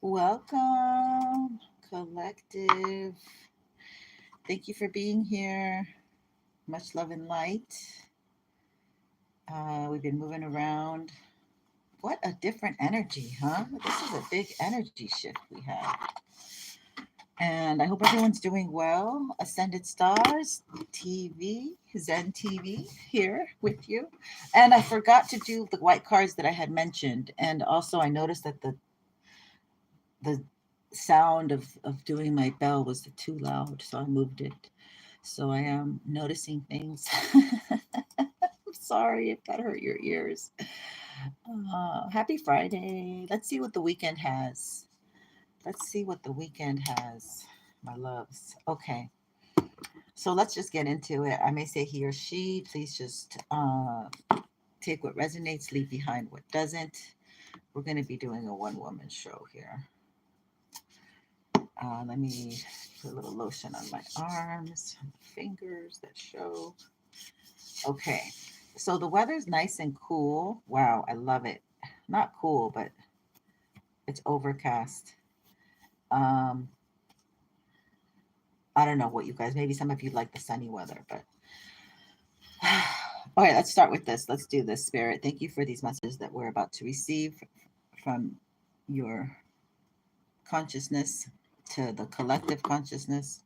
Welcome, collective. Thank you for being here. Much love and light. We've been moving around. What a different energy, huh? This is a big energy shift we have. And I hope everyone's doing well. Ascended Stars TV, Zen TV, here with you. And I forgot to do the white cards that I had mentioned. And also, I noticed that the sound of doing my bell was too loud, so I moved it. So I am noticing things. I'm sorry if that hurt your ears. Happy Friday. Let's see what the weekend has. Let's see what the weekend has, my loves. Okay, so let's just get into it. I may say he or she. Please just take what resonates, leave behind what doesn't. We're going to be doing a one-woman show here. Let me put a little lotion on my arms, fingers that show. Okay, so the weather's nice and cool. Wow, I love it. Not cool, but it's overcast. Um, I don't know what you guys, maybe some of you like the sunny weather, but all right, let's start with this. Let's do this, Spirit. Thank you for these messages that we're about to receive from your consciousness to the collective consciousness.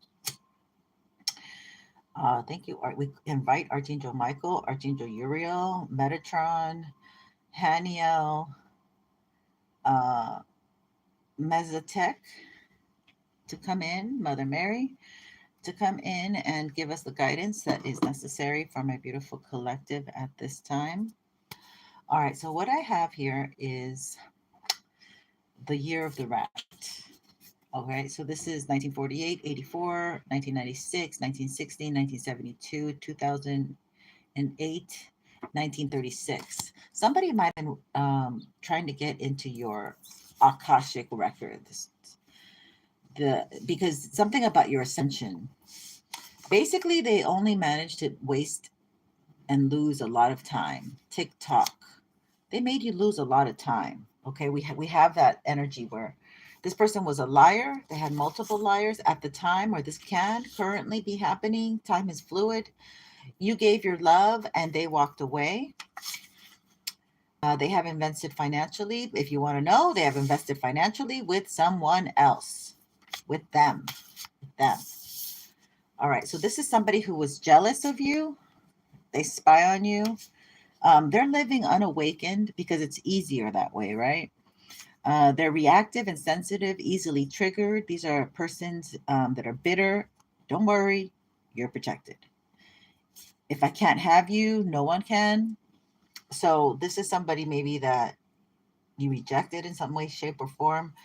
Thank you. We invite Archangel Michael, Archangel Uriel, Metatron, Haniel, uh, Mezatech to come in, Mother Mary to come in and give us the guidance that is necessary for my beautiful collective at this time. All right, so what I have here is the year of the rat. Okay, so this is 1948, 84, 1996, 1960, 1972, 2008, 1936. Somebody might have been trying to get into your Akashic records. Because something about your ascension. Basically, they only managed to waste and lose a lot of time. TikTok. They made you lose a lot of time. Okay, we have that energy where this person was a liar. They had multiple liars at the time, or this can currently be happening. Time is fluid. You gave your love and they walked away. They have invested financially. If you want to know, they have invested financially with someone else, with them. All right, so this is somebody who was jealous of you. They spy on you. They're living unawakened because it's easier that way, right? They're reactive and sensitive, easily triggered. These are persons that are bitter. Don't worry, you're protected. If I can't have you, no one can. So this is somebody maybe that you rejected in some way, shape, or form.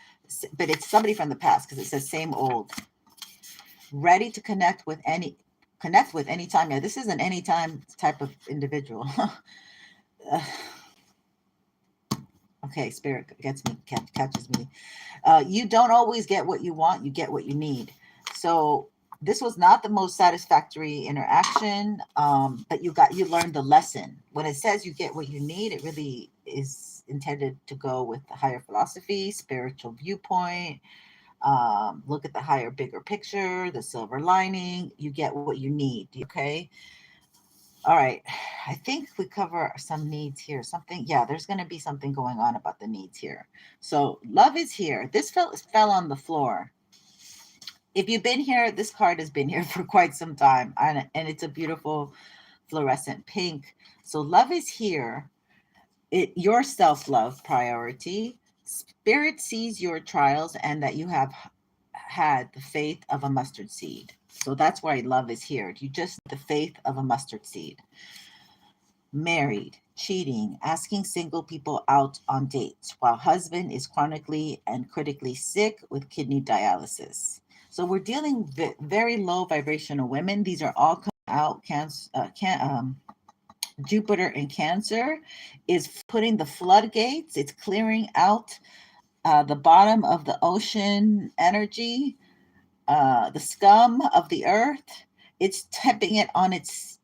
But it's somebody from the past because it says same old. Ready to connect with any time. Yeah, this is an anytime type of individual. Okay, spirit gets me, catches me. You don't always get what you want, you get what you need. So this was not the most satisfactory interaction, but you learned the lesson. When it says you get what you need, it really is intended to go with the higher philosophy, spiritual viewpoint. Look at the higher, bigger picture, the silver lining. You get what you need. Okay. All right. I think we cover some needs here. There's going to be something going on about the needs here. So love is here. This fell on the floor. If you've been here, this card has been here for quite some time, and it's a beautiful fluorescent pink. So love is here. Your self-love priority. Spirit sees your trials and that you have had the faith of a mustard seed. So that's why love is here. You just need the faith of a mustard seed. Married, cheating, asking single people out on dates while husband is chronically and critically sick with kidney dialysis. So we're dealing with very low vibrational women. These are all coming out. Jupiter in Cancer is putting the floodgates. It's clearing out the bottom of the ocean energy, the scum of the earth. It's tipping it, it's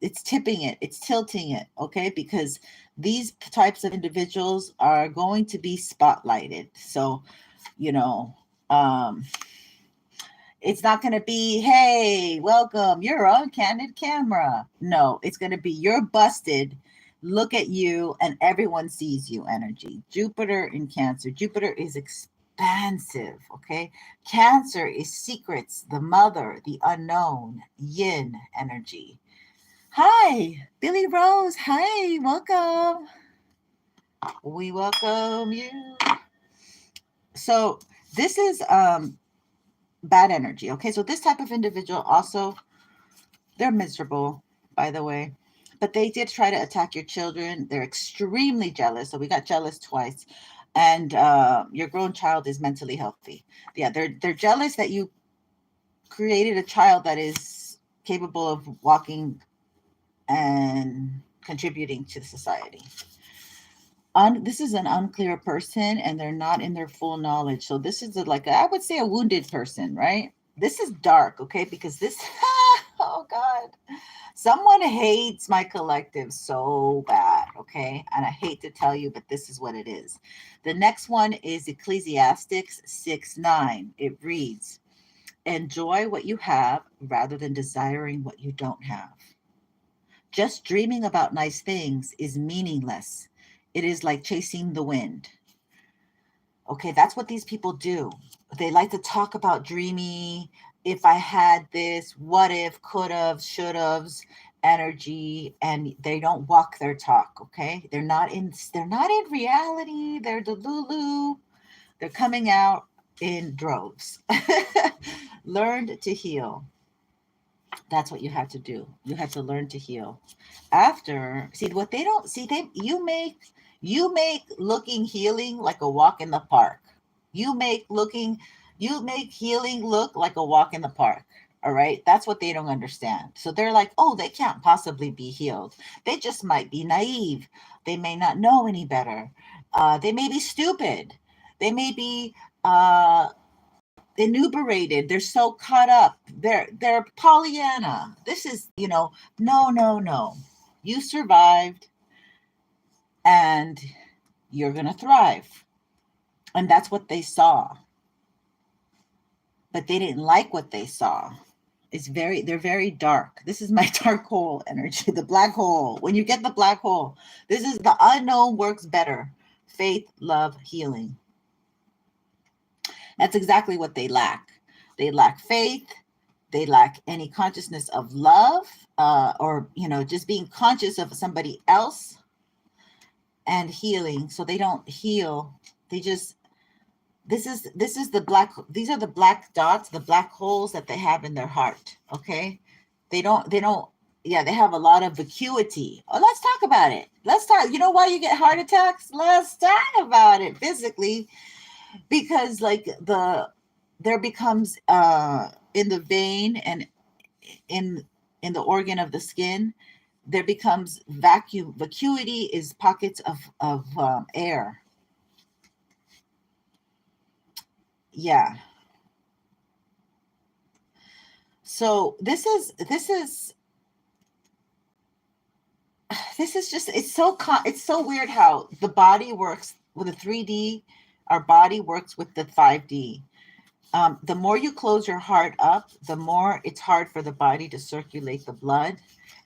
tilting it, okay? Because these types of individuals are going to be spotlighted. So you know, it's not going to be, hey, welcome, you're on candid camera. No, it's going to be, you're busted. Look at you and everyone sees you energy. Jupiter in Cancer. Jupiter is expansive, okay? Cancer is secrets, the mother, the unknown, yin energy. Hi, Billy Rose. Hi, welcome. We welcome you. So this is bad energy. Okay, so this type of individual also, they're miserable, by the way, but they did try to attack your children. They're extremely jealous. So we got jealous twice. And your grown child is mentally healthy. Yeah, they're jealous that you created a child that is capable of walking and contributing to the society. This is an unclear person and they're not in their full knowledge. So this is I would say a wounded person, right? This is dark, okay? Because this, oh God, someone hates my collective so bad, okay? And I hate to tell you, but this is what it is. The next one is Ecclesiastes 6:9. It reads, enjoy what you have rather than desiring what you don't have. Just dreaming about nice things is meaningless. It is like chasing the wind. Okay, that's what these people do. They like to talk about dreamy, if I had this, what if, could have, should have's energy, and they don't walk their talk, okay? They're not in reality. They're delulu. They're coming out in droves. Learn to heal. That's what you have to do. You have to learn to heal. After, see what they don't see, you make looking healing like a walk in the park. You make healing look like a walk in the park. All right. That's what they don't understand. So they're like, oh, they can't possibly be healed. They just might be naive. They may not know any better. They may be stupid. They may be inuberated. They're so caught up. They're Pollyanna. This is, no. You survived and you're going to thrive. And that's what they saw. But they didn't like what they saw. They're very dark. This is my dark hole energy, the black hole. When you get the black hole, this is the unknown works better. Faith, love, healing. That's exactly what they lack. They lack faith. They lack any consciousness of love, or, just being conscious of somebody else, and healing. So they don't heal. They just, this is the black, these are the black dots, the black holes that they have in their heart. Okay. They have a lot of vacuity. Oh, let's talk about it. Let's talk. You know why you get heart attacks? Let's talk about it physically. Because there becomes in the vein and in the organ of the skin, there becomes vacuity is pockets of air. Yeah. So this is just, it's so weird how the body works with a 3D. Our body works with the 5D. The more you close your heart up, the more it's hard for the body to circulate the blood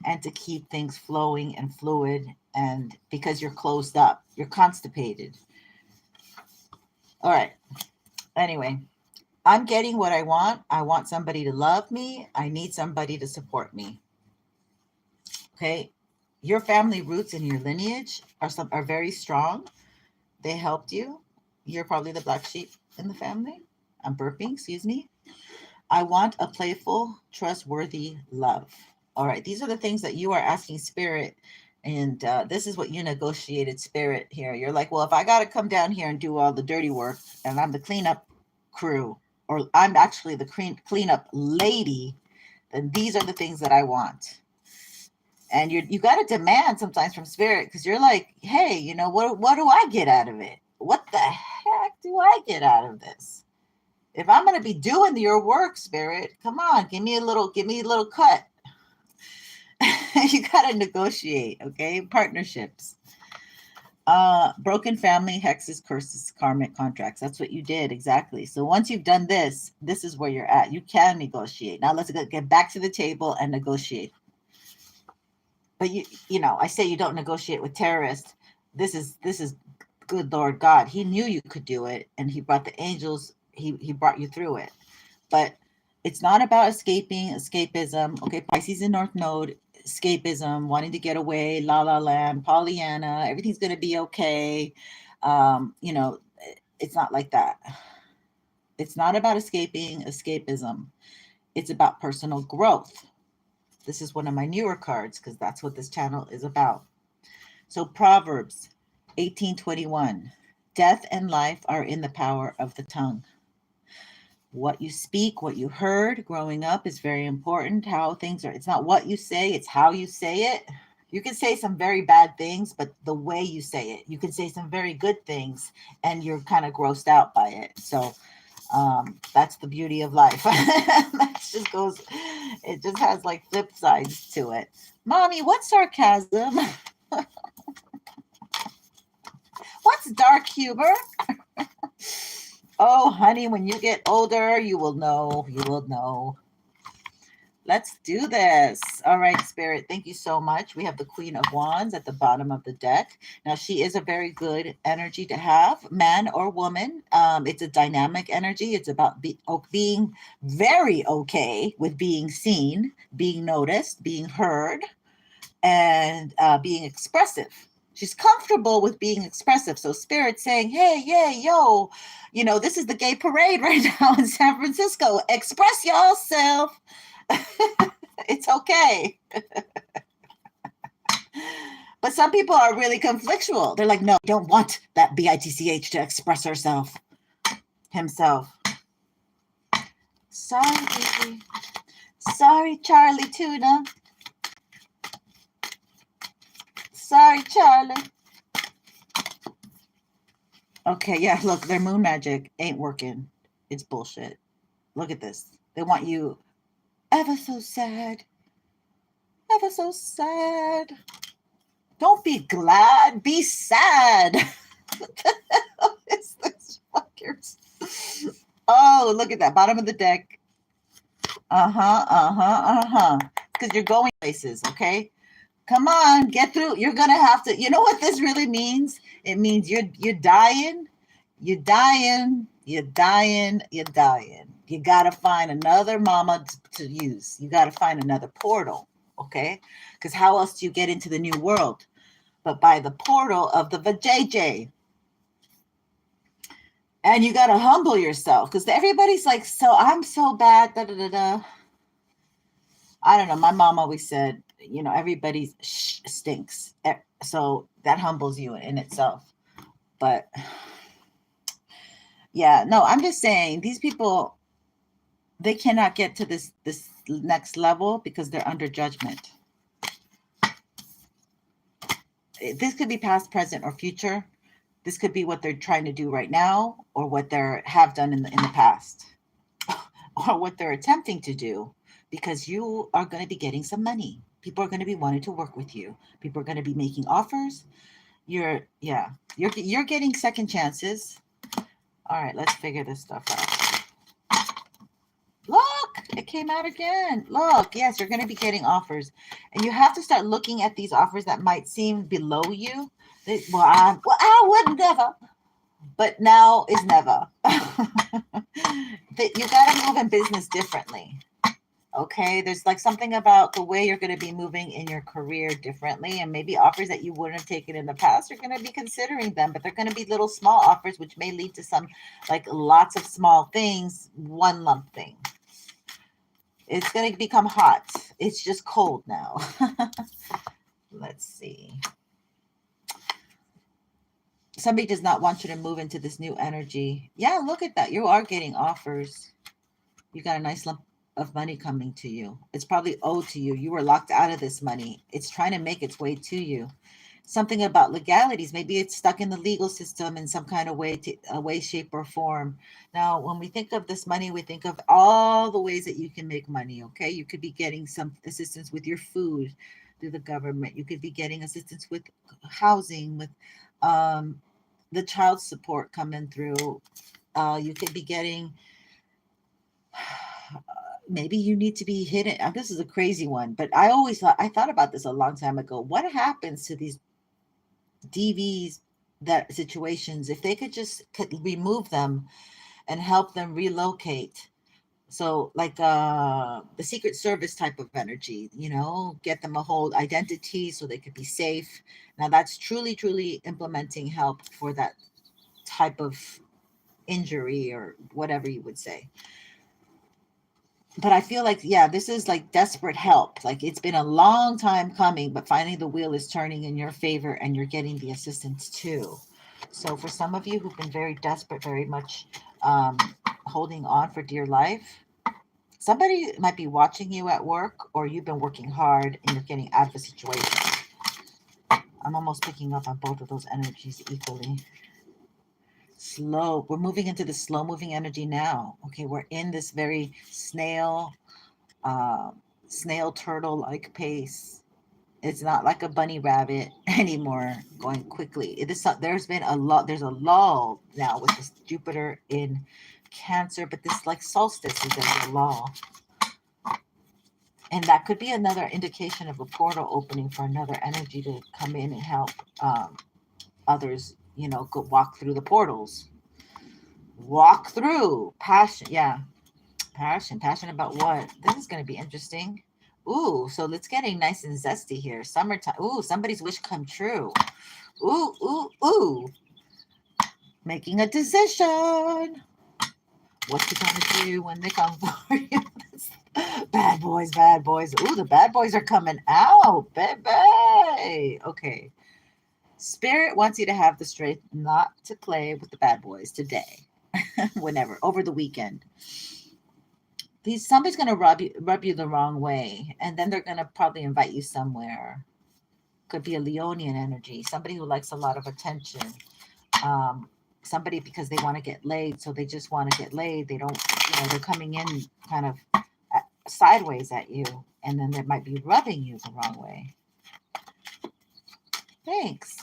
and to keep things flowing and fluid. And because you're closed up, you're constipated. All right. Anyway, I'm getting what I want. I want somebody to love me. I need somebody to support me. Okay. Your family roots and your lineage are very strong. They helped you. You're probably the black sheep in the family. I'm burping, excuse me. I want a playful, trustworthy love. All right. These are the things that you are asking spirit. And this is what you negotiated, spirit, here. You're like, well, if I got to come down here and do all the dirty work and I'm the cleanup crew, or I'm actually the cleanup lady, then these are the things that I want. And you got to demand sometimes from spirit, because you're like, hey, what do I get out of it? What the heck do I get out of this? If I'm going to be doing your work, spirit, come on, give me a little cut. You got to negotiate, okay? Partnerships. Broken family, hexes, curses, karmic contracts. That's what you did. Exactly. So once you've done this, this is where you're at. You can negotiate. Now let's get back to the table and negotiate. But you know, I say you don't negotiate with terrorists. This is good Lord God. He knew you could do it, and he brought the angels. He brought you through it. But it's not about escapism. Okay, Pisces in North Node, escapism, wanting to get away, la la land, Pollyanna, everything's going to be okay. You know, it's not like that. It's not about escapism. It's about personal growth. This is one of my newer cards because that's what this channel is about. So Proverbs 18:21, death and life are in the power of the tongue. What you speak, what you heard growing up is very important. How things are, it's not what you say, it's how you say it. You can say some very bad things, but the way you say it, you can say some very good things and you're kind of grossed out by it. So that's the beauty of life. That just goes, it just has like flip sides to it. Mommy, what's sarcasm? What's dark humor? Oh, honey, when you get older, you will know. You will know. Let's do this. All right, Spirit, thank you so much. We have the Queen of Wands at the bottom of the deck. Now, she is a very good energy to have, man or woman. It's a dynamic energy. It's about being very okay with being seen, being noticed, being heard, and being expressive. She's comfortable with being expressive. So Spirit saying, hey, yeah, yo, you know, this is the gay parade right now in San Francisco. Express yourself. It's okay. But some people are really conflictual. They're like, no, I don't want that bitch to express herself. Himself. Sorry, baby. Sorry, Charlie Tuna. Sorry, Charlie. Okay, yeah, look, their moon magic ain't working. It's bullshit. Look at this. They want you ever so sad. Ever so sad. Don't be glad, be sad. What the hell is this fuckers? Oh, look at that. Bottom of the deck. Because you're going places, okay? Come on, get through. You're gonna have to. You know what this really means? It means you're dying. You're dying. You're dying. You're dying. You gotta find another mama to use. You gotta find another portal, okay? Because how else do you get into the new world? But by the portal of the vajayjay. And you gotta humble yourself because everybody's like, so I'm so bad. Da da da da. I don't know. My mom always said, you know, everybody stinks. So that humbles you in itself. But yeah, no, I'm just saying these people, they cannot get to this next level because they're under judgment. This could be past, present, or future. This could be what they're trying to do right now or what they have done in the past or what they're attempting to do. Because you are going to be getting some money. People are going to be wanting to work with you. People are going to be making offers. You're getting second chances. All right, let's figure this stuff out. Look, it came out again. Look, yes, you're going to be getting offers. And you have to start looking at these offers that might seem below you. I would never. But now is never. You got to move in business differently. Okay, there's like something about the way you're going to be moving in your career differently, and maybe offers that you wouldn't have taken in the past, you're going to be considering them, but they're going to be little small offers, which may lead to some like lots of small things, one lump thing. It's going to become hot. It's just cold now. Let's see. Somebody does not want you to move into this new energy. Yeah, look at that. You are getting offers. You got a nice lump of money coming to you. It's probably owed to you. You were locked out of this money. It's trying to make its way to you. Something about legalities. Maybe it's stuck in the legal system in some kind of way, shape, or form. Now, when we think of this money, we think of all the ways that you can make money, okay? You could be getting some assistance with your food through the government. You could be getting assistance with housing, with The child support coming through. You could be getting, maybe you need to be hidden. This is a crazy one, but I thought about this a long time ago. What happens to these DVs, that situations, if they could remove them and help them relocate? So like the Secret Service type of energy, get them a whole identity so they could be safe. Now that's truly implementing help for that type of injury or whatever you would say. But I feel like, yeah, this is like desperate help. Like it's been a long time coming, but finally the wheel is turning in your favor and you're getting the assistance too. So for some of you who've been very desperate, very much holding on for dear life, somebody might be watching you at work, or you've been working hard and you're getting out of a situation. I'm almost picking up on both of those energies equally. Slow. We're moving into the slow moving energy now. Okay, we're in this very snail turtle like pace. It's not like a bunny rabbit anymore going quickly. There's been a lot. There's a lull now with this Jupiter in Cancer, but this like solstice is a lull. And that could be another indication of a portal opening for another energy to come in and help others, go walk through the portals. Walk through. Passion. Yeah. Passion about what? This is going to be interesting. Ooh, so it's getting nice and zesty here. Summertime. Ooh, somebody's wish come true. Ooh. Making a decision. What you gonna do when they come for you? Bad boys. Ooh, the bad boys are coming out, baby. Okay. Spirit wants you to have the strength not to play with the bad boys today. Whenever, over the weekend. Somebody's gonna rub you the wrong way, and then they're gonna probably invite you somewhere. Could be a Leonian energy, somebody who likes a lot of attention. Somebody because they want to get laid, so they just want to get laid. They don't, they're coming in kind of sideways at you, and then they might be rubbing you the wrong way. Thanks.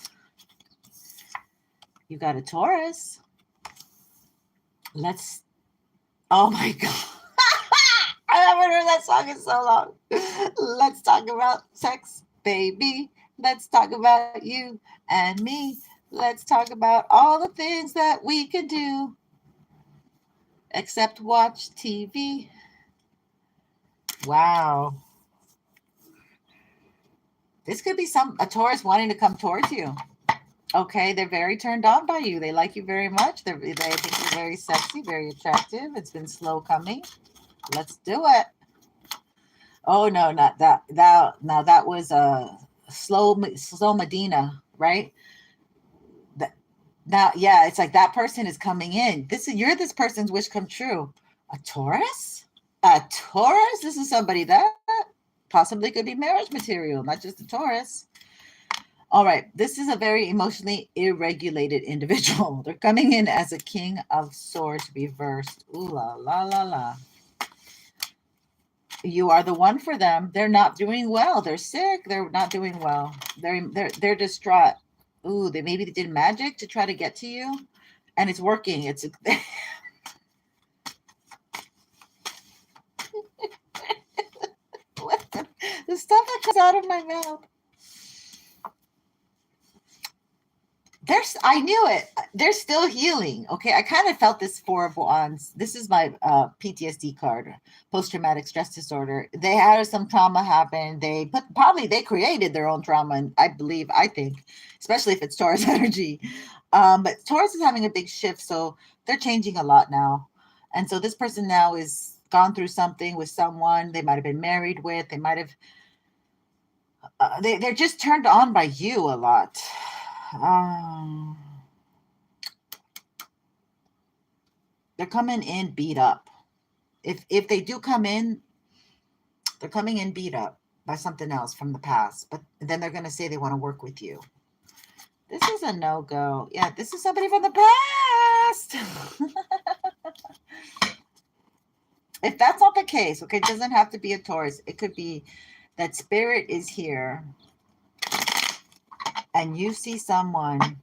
You got a Taurus. Oh my God. I haven't heard that song in so long. Let's talk about sex, baby. Let's talk about you and me. Let's talk about all the things that we can do except watch TV. Wow. This could be a Taurus wanting to come towards you. Okay, they're very turned on by you. They like you very much. They think you're very sexy, very attractive. It's been slow coming. Let's do it. Oh no, not that. Now that was slow Medina, right? Now, yeah, it's like that person is coming in. You're this person's wish come true. A Taurus? A Taurus? This is somebody that possibly could be marriage material, not just a Taurus. All right, this is a very emotionally irregulated individual. They're coming in as a King of Swords reversed. Ooh la la la la. You are the one for them. They're not doing well. They're sick. They're not doing well. They're distraught. Ooh, maybe they did magic to try to get to you, and it's working. It's the stuff that comes out of my mouth. I knew it. They're still healing. Okay, I kind of felt this Four of Wands. This is my PTSD card, post-traumatic stress disorder. They had some trauma happen. They created their own trauma, and I think, especially if it's Taurus energy. But Taurus is having a big shift, so they're changing a lot now. And so this person now is gone through something with someone they might have been married with. They might have. They're just turned on by you a lot. They're coming in beat up. If they do come in, they're coming in beat up by something else from the past. But then they're going to say they want to work with you. This is a no-go. Yeah, this is somebody from the past. If that's not the case, okay, it doesn't have to be a Taurus. It could be that spirit is here and you see someone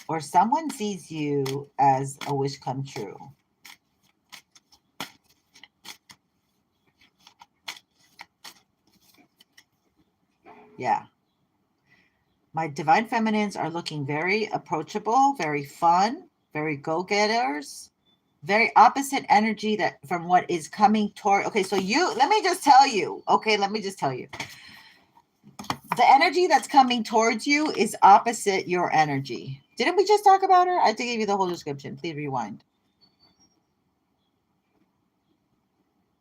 or someone sees you as a wish come true. Yeah. My divine feminines are looking very approachable, very fun, very go-getters, very opposite energy that from what is coming toward. Okay, so let me just tell you. Okay, let me just tell you. The energy that's coming towards you is opposite your energy. Didn't we just talk about her? I have to give you the whole description. Please rewind.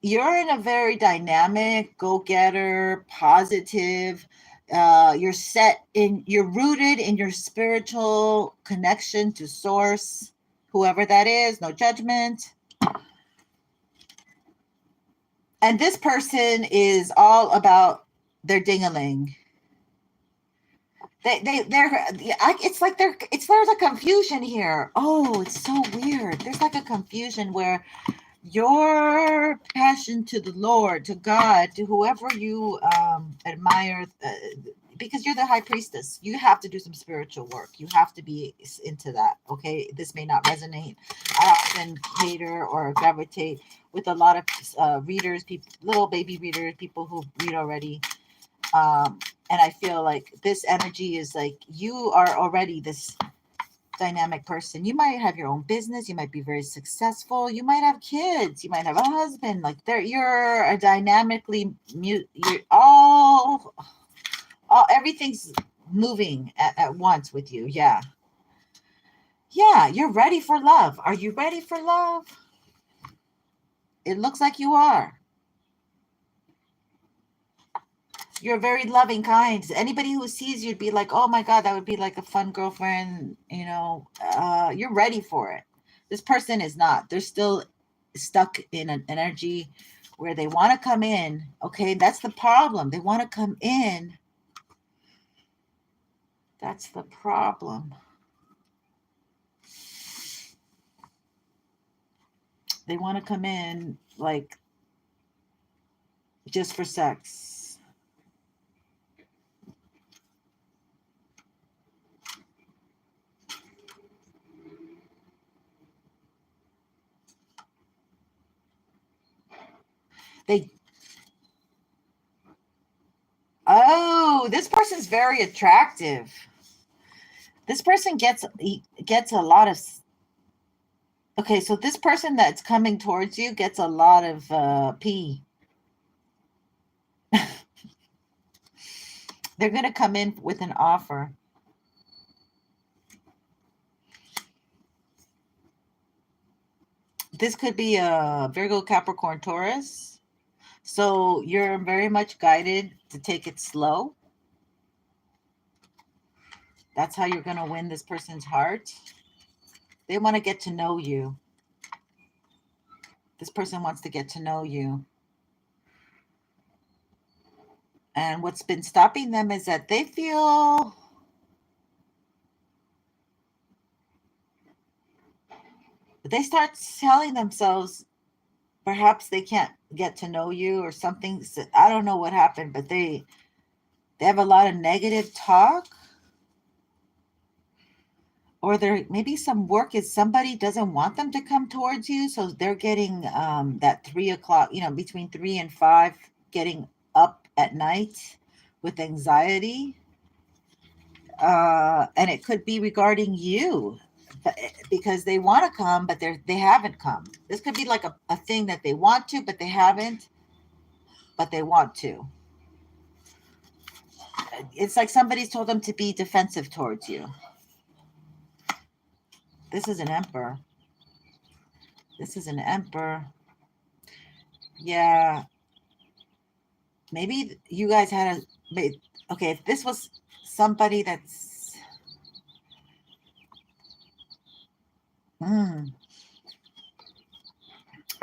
You're in a very dynamic, go-getter, positive. You're rooted in your spiritual connection to source, whoever that is, no judgment. And this person is all about their ding-a-ling. There's a confusion here. Oh, it's so weird. There's like a confusion where your passion to the Lord, to God, to whoever you admire, because you're the high priestess, you have to do some spiritual work. You have to be into that. Okay, this may not resonate. I often cater or gravitate with a lot of readers, people, little baby readers, people who read already. And I feel like this energy is like you are already this dynamic person. You might have your own business. You might be very successful. You might have kids. You might have a husband. Like you're a dynamically mute. You're all everything's moving at once with you. Yeah. Yeah. You're ready for love. Are you ready for love? It looks like you are. You're very loving, kind. Anybody who sees you'd be like, oh my God, that would be like a fun girlfriend. You know, you're ready for it. This person is not. They're still stuck in an energy where they want to come in. Okay, that's the problem. They want to come in. That's the problem. They want to come in like just for sex. This person's very attractive. This person gets a lot of. Okay, so this person that's coming towards you gets a lot of pee. They're going to come in with an offer. This could be a Virgo, Capricorn, Taurus. So you're very much guided to take it slow. That's how you're going to win this person's heart. They want to get to know you. This person wants to get to know you. And what's been stopping them is that they feel they start telling themselves perhaps they can't get to know you or something. I don't know what happened, but they have a lot of negative talk. Or there maybe some work is somebody doesn't want them to come towards you. So they're getting that 3 o'clock, between 3 and 5, getting up at night with anxiety. And it could be regarding you because they want to come, but they haven't come. This could be like a thing that they want to, but they haven't, but they want to. It's like somebody's told them to be defensive towards you. This is an emperor. This is an emperor. Yeah. Maybe you guys had okay, if this was somebody that's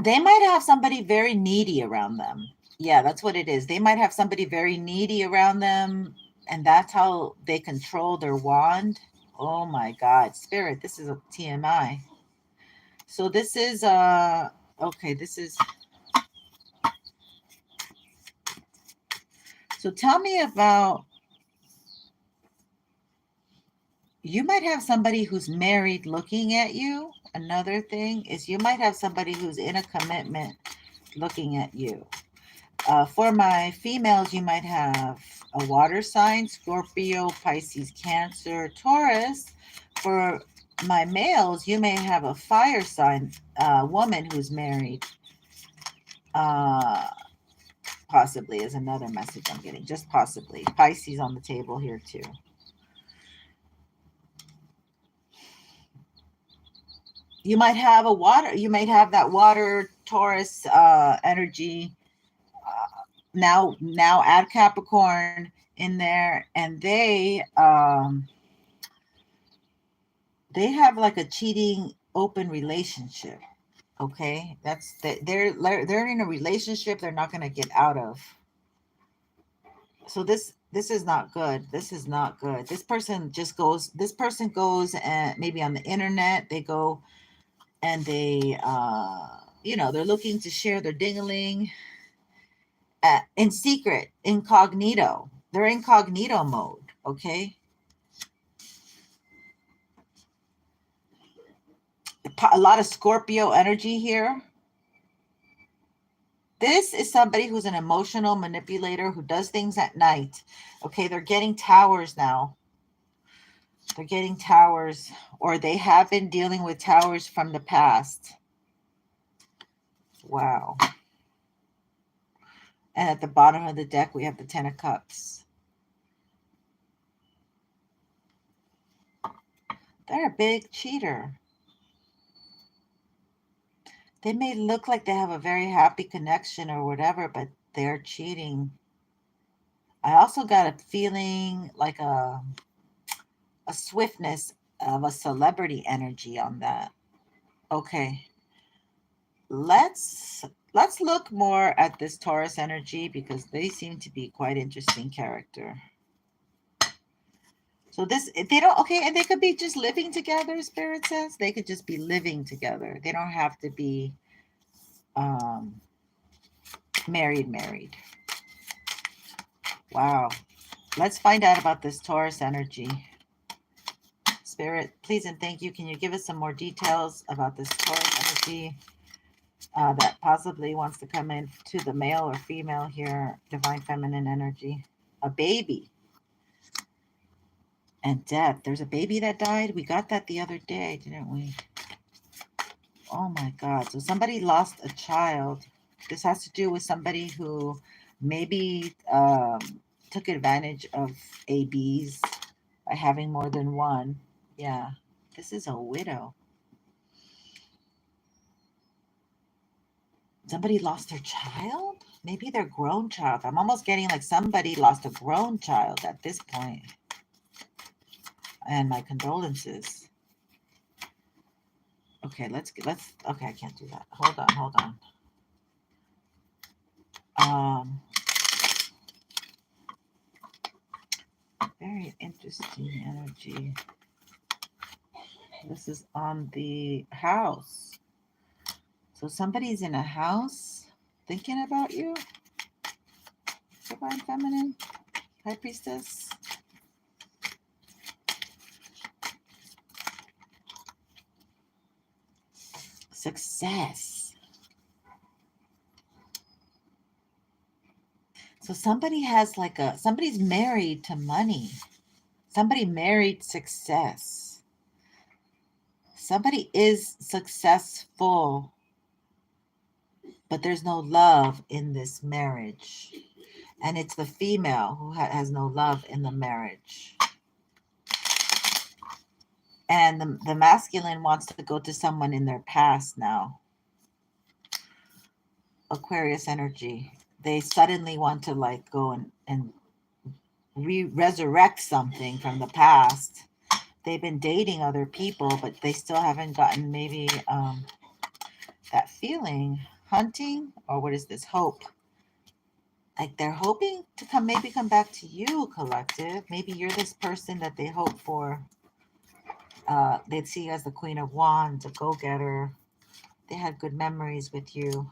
they might have somebody very needy around them. Yeah, that's what it is. They might have somebody very needy around them, and that's how they control their wand. Oh my God, Spirit, this is a TMI. So this is okay, this is. So tell me about You might have somebody who's married looking at you. Another thing is you might have somebody who's in a commitment looking at you. For my females, you might have a water sign, Scorpio, Pisces, Cancer, Taurus. For my males, you may have a fire sign, woman who's married. Possibly is another message I'm getting, just possibly. Pisces on the table here too. You might have that water Taurus energy. Now add Capricorn in there, and they have like a cheating open relationship. Okay, they're in a relationship they're not going to get out of. So this is not good. This is not good. This person goes and maybe on the internet they go and they they're looking to share their ding-a-ling in secret, incognito. They're incognito mode. Okay, a lot of Scorpio energy here. This is somebody who's an emotional manipulator who does things at night. Okay, they're getting towers now. They're getting towers, or they have been dealing with towers from the past. Wow. And at the bottom of the deck, we have the Ten of Cups. They're a big cheater. They may look like they have a very happy connection or whatever, but they're cheating. I also got a feeling like a swiftness of a celebrity energy on that. Okay. Let's look more at this Taurus energy because they seem to be quite interesting character. So they don't, okay, and they could be just living together, Spirit says. They could just be living together. They don't have to be married. Wow. Let's find out about this Taurus energy. Spirit, please and thank you. Can you give us some more details about this Taurus energy that possibly wants to come in to the male or female here? Divine feminine energy. A baby. And death. There's a baby that died. We got that the other day, didn't we? Oh my God. So somebody lost a child. This has to do with somebody who maybe took advantage of ABs by having more than one. Yeah. This is a widow. Somebody lost their child? Maybe their grown child. I'm almost getting like somebody lost a grown child at this point. And my condolences. Okay, okay, I can't do that. Hold on. Very interesting energy. This is on the house. So somebody's in a house thinking about you. Divine feminine, High Priestess. Success. So somebody has somebody's married to money. Somebody married success. Somebody is successful, but there's no love in this marriage. And it's the female who has no love in the marriage. And the masculine wants to go to someone in their past now. Aquarius energy. They suddenly want to go and resurrect something from the past. They've been dating other people, but they still haven't gotten maybe that feeling. Hunting, or what is this? Hope. Like they're hoping to maybe come back to you, collective. Maybe you're this person that they hope for. They'd see you as the Queen of Wands, a go-getter. They had good memories with you.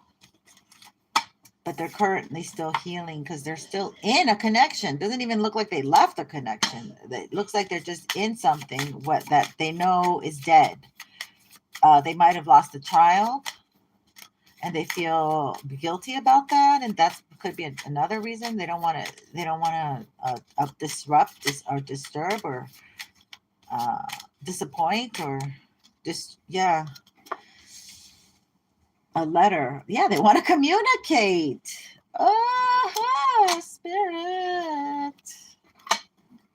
but they're currently still healing because they're still in a connection. Doesn't even look like they left a connection. It looks like they're just in something that they know is dead. They might have lost a child and they feel guilty about that, and that could be another reason they don't want to disrupt or disturb or disappoint or just a letter. Yeah, they want to communicate. Oh, spirit.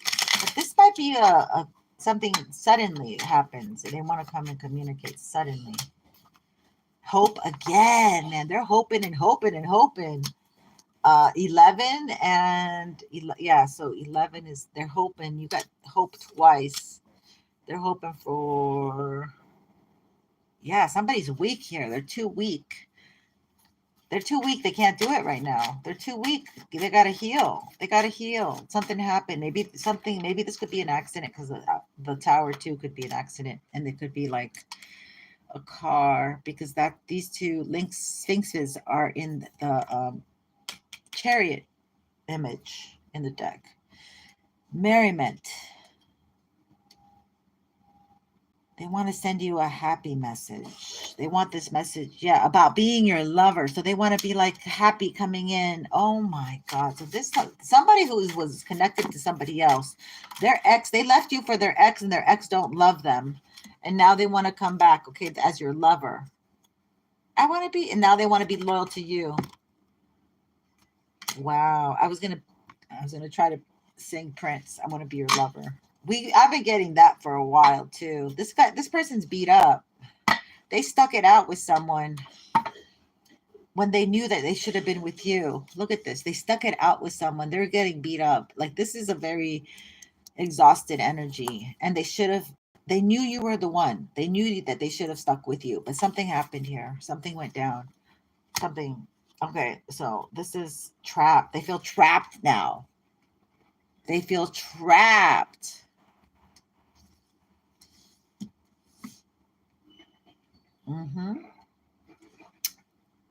But this might be a something suddenly happens and they want to come and communicate suddenly. Hope again, man. They're hoping and hoping and hoping. 11 and so 11 is they're hoping. You got hope twice. They're hoping for somebody's weak here. They're too weak. They can't do it right now. They're too weak. They got to heal. Something happened. Maybe this could be an accident because the tower too could be an accident. And it could be like a car because these two sphinxes are in the chariot image in the deck. Merriment. They want to send you a happy message. They want this message, about being your lover. So they want to be like happy coming in. Oh my God. So this somebody who was connected to somebody else, their ex, they left you for their ex and their ex don't love them. And now they want to come back, okay, as your lover. And now they want to be loyal to you. Wow. I was gonna try to sing Prince. I want to be your lover. I've been getting that for a while too. This person's beat up. They stuck it out with someone when they knew that they should have been with you. Look at this. They stuck it out with someone. They're getting beat up. Like this is a very exhausted energy. And they knew you were the one. They knew that they should have stuck with you. But something happened here. Something went down. Okay, so this is trapped. They feel trapped now. They feel trapped.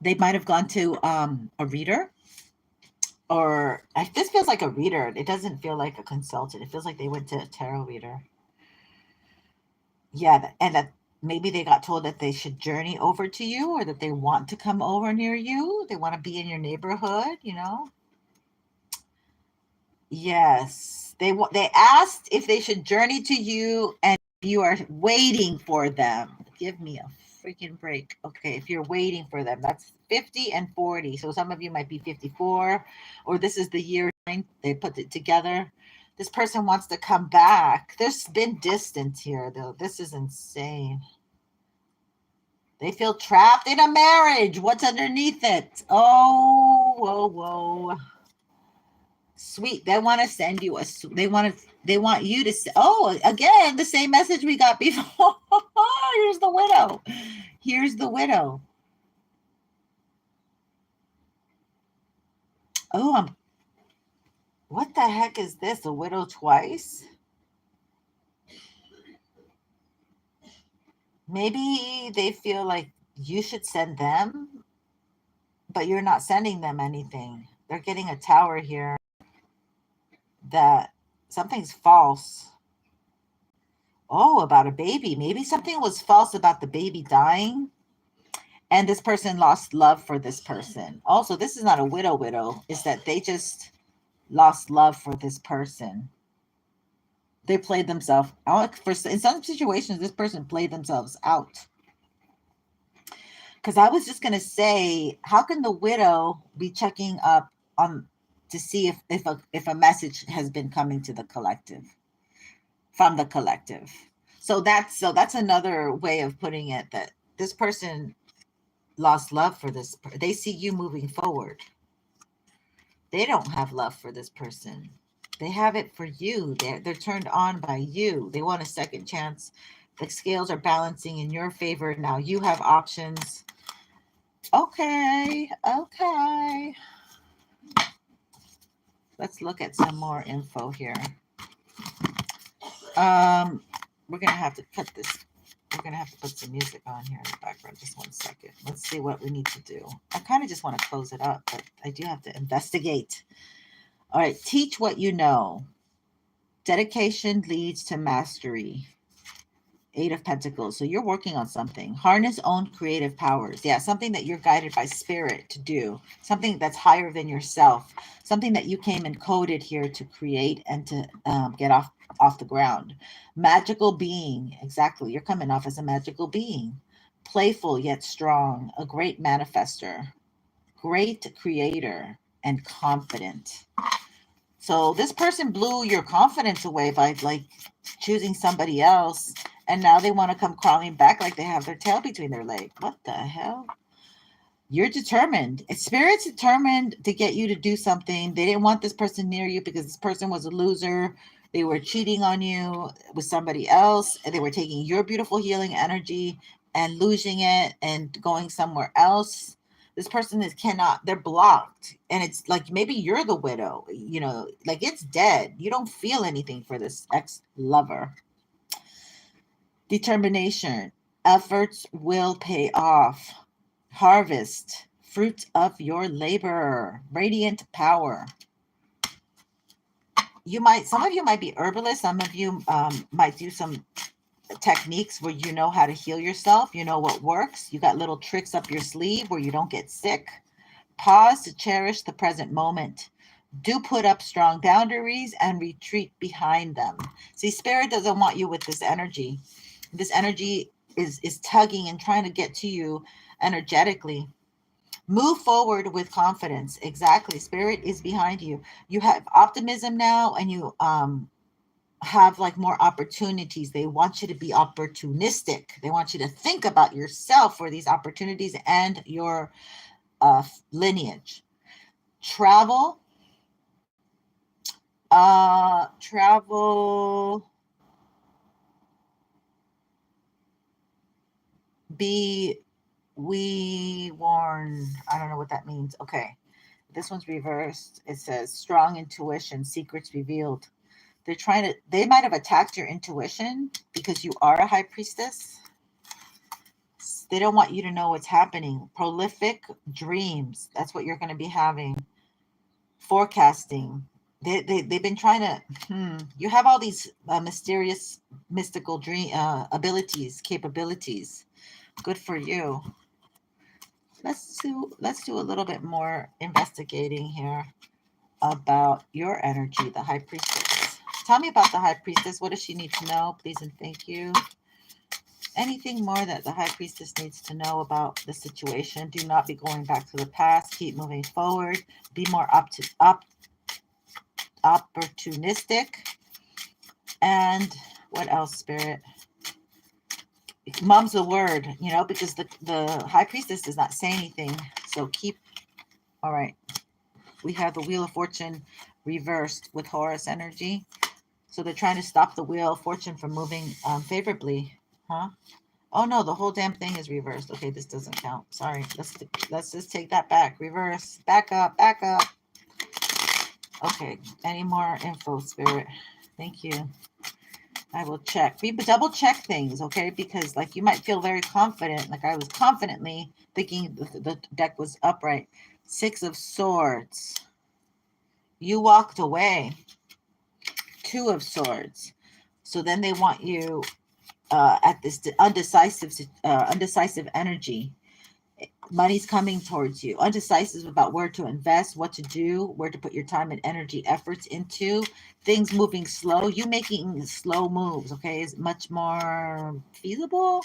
They might have gone to a reader, or this feels like a reader. It doesn't feel like a consultant. It feels like they went to a tarot reader. Yeah, and that maybe they got told that they should journey over to you, or that they want to come over near you. They want to be in your neighborhood, Yes, they asked if they should journey to you, and you are waiting for them. Give me a freaking break. Okay, if you're waiting for them, that's 50 and 40. So some of you might be 54, or this is the year they put it together. This person wants to come back. There's been distance here, though. This is insane. They feel trapped in a marriage. What's underneath it? Oh, whoa. Sweet. They want to send you they want you to again, the same message we got before. Here's the widow. Oh, what the heck is this? A widow twice? Maybe they feel like you should send them, but you're not sending them anything. They're getting a tower here. That something's false. Oh, about a baby. Maybe something was false about the baby dying. And this person lost love for this person. Also, this is not a widow. It's that they just lost love for this person. They played themselves out. In some situations, this person played themselves out. Because I was just going to say, how can the widow be checking up on to see if a message has been coming to the collective, from the collective? So that's another way of putting it, that this person lost love for this. They see you moving forward. They don't have love for this person. They have it for you. They're turned on by you. They want a second chance. The scales are balancing in your favor. Now you have options. Okay. Let's look at some more info here. We're going to have to cut this We're going to have to put some music on here in the background. Just one second. Let's see what we need to do. I kind of just want to close it up, but I do have to investigate. All right. Teach what you know. Dedication leads to mastery. 8 of Pentacles. So you're working on something. Harness own creative powers. Yeah, something that you're guided by spirit to do. Something that's higher than yourself. Something that you came encoded here to create and to get off the ground. Magical being. Exactly. You're coming off as a magical being. Playful yet strong. A great manifester. Great creator and confident. So this person blew your confidence away by like choosing somebody else. And now they want to come crawling back like they have their tail between their legs. What the hell? You're determined. Spirit's determined to get you to do something. They didn't want this person near you because this person was a loser. They were cheating on you with somebody else. And they were taking your beautiful healing energy and losing it and going somewhere else. This person they're blocked. And it's like, maybe you're the widow, like it's dead. You don't feel anything for this ex-lover. Determination. Efforts will pay off. Harvest. Fruit of your labor. Radiant power. Some of you might be herbalists. Some of you might do some techniques where you know how to heal yourself. You know what works. You got little tricks up your sleeve where you don't get sick. Pause to cherish the present moment. Do put up strong boundaries and retreat behind them. See, Spirit doesn't want you with this energy. This energy is tugging and trying to get to you energetically. Move forward with confidence. Exactly. Spirit is behind you. You have optimism now, and you have like more opportunities. They want you to be opportunistic. They want you to think about yourself for these opportunities and your lineage. Travel. We warn. I don't know what that means. Okay. This one's reversed. It says strong intuition, secrets revealed. They might have attacked your intuition because you are a high priestess. They don't want you to know what's happening. Prolific dreams. That's what you're going to be having. Forecasting. They've been trying to, you have all these mysterious, mystical dream capabilities. Good for you. Let's do a little bit more investigating here about your energy, the High Priestess. Tell me about the High Priestess. What does she need to know? Please and thank you. Anything more that the High Priestess needs to know about the situation? Do not be going back to the past. Keep moving forward. Be more opportunistic. And what else, Spirit? Mom's the word, because the High Priestess does not say anything. So all right. We have the Wheel of Fortune reversed with Horus energy. So they're trying to stop the Wheel of Fortune from moving favorably. Huh? Oh no, the whole damn thing is reversed. Okay, this doesn't count. Sorry. Let's just take that back. Reverse. Back up. Okay. Any more info, Spirit? Thank you. I will check. We double check things, okay? Because like you might feel very confident. Like I was confidently thinking the deck was upright. 6 of Swords. You walked away. 2 of Swords. So then they want you at this undecisive energy. Money's coming towards you. Undecisive about where to invest, what to do, where to put your time and energy, efforts into. Things moving slow. You making slow moves, okay, is much more feasible.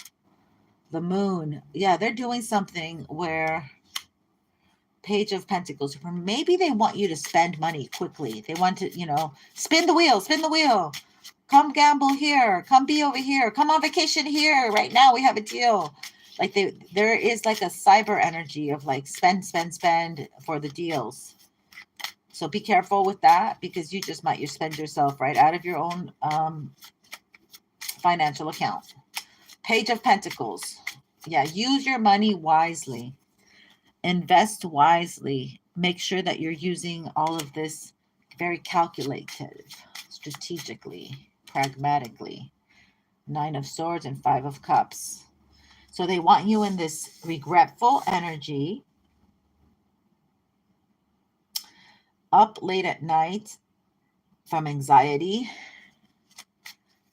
The Moon. Yeah, they're doing something where Page of Pentacles. Maybe they want you to spend money quickly. They want to, spin the wheel. Come gamble here. Come be over here. Come on vacation here. Right now we have a deal. Like there is like a cyber energy of like spend for the deals. So be careful with that because you spend yourself right out of your own financial account. Page of Pentacles. Yeah, use your money wisely. Invest wisely. Make sure that you're using all of this very calculated, strategically, pragmatically. Nine of Swords and Five of Cups. So they want you in this regretful energy, up late at night from anxiety.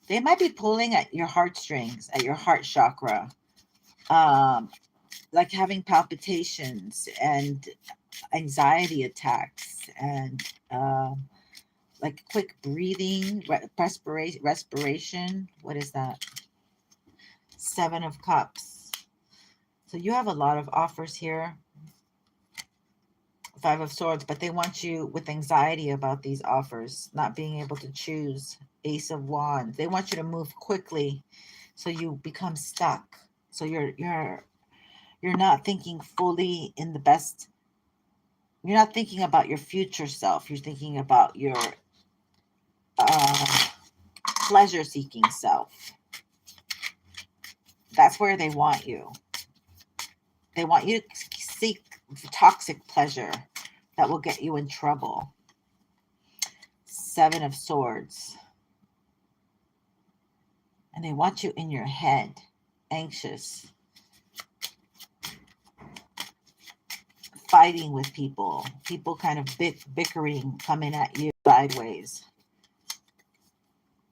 They might be pulling at your heartstrings, at your heart chakra, like having palpitations and anxiety attacks and like quick breathing, respiration. What is that? Seven of Cups. So you have a lot of offers here. Five of Swords, but they want you with anxiety about these offers, not being able to choose. Ace of Wands. They want you to move quickly, so you become stuck. So you're not thinking fully in the best. You're not thinking about your future self. You're thinking about your pleasure-seeking self. That's where they want you. They want you to seek toxic pleasure that will get you in trouble. Seven of Swords. And they want you in your head, anxious, fighting with people kind of bickering, coming at you sideways.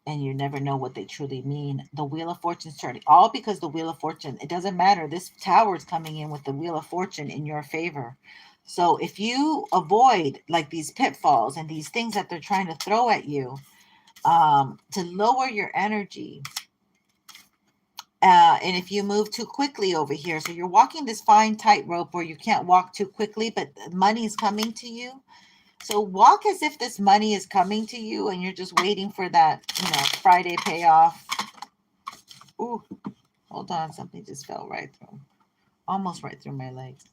And you never know what they truly mean. The Wheel of Fortune's turning. All because the Wheel of Fortune, it doesn't matter. This Tower is coming in with the Wheel of Fortune in your favor. So if you avoid like these pitfalls and these things that they're trying to throw at you, to lower your energy, and if you move too quickly over here, so you're walking this fine tightrope where you can't walk too quickly, but money is coming to you. So walk as if this money is coming to you and you're just waiting for that, Friday payoff. Ooh, hold on. Something just fell right through. Almost right through my legs.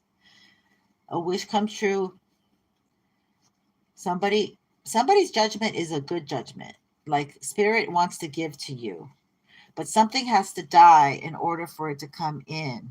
A wish come true. Somebody's judgment is a good judgment. Like spirit wants to give to you. But something has to die in order for it to come in.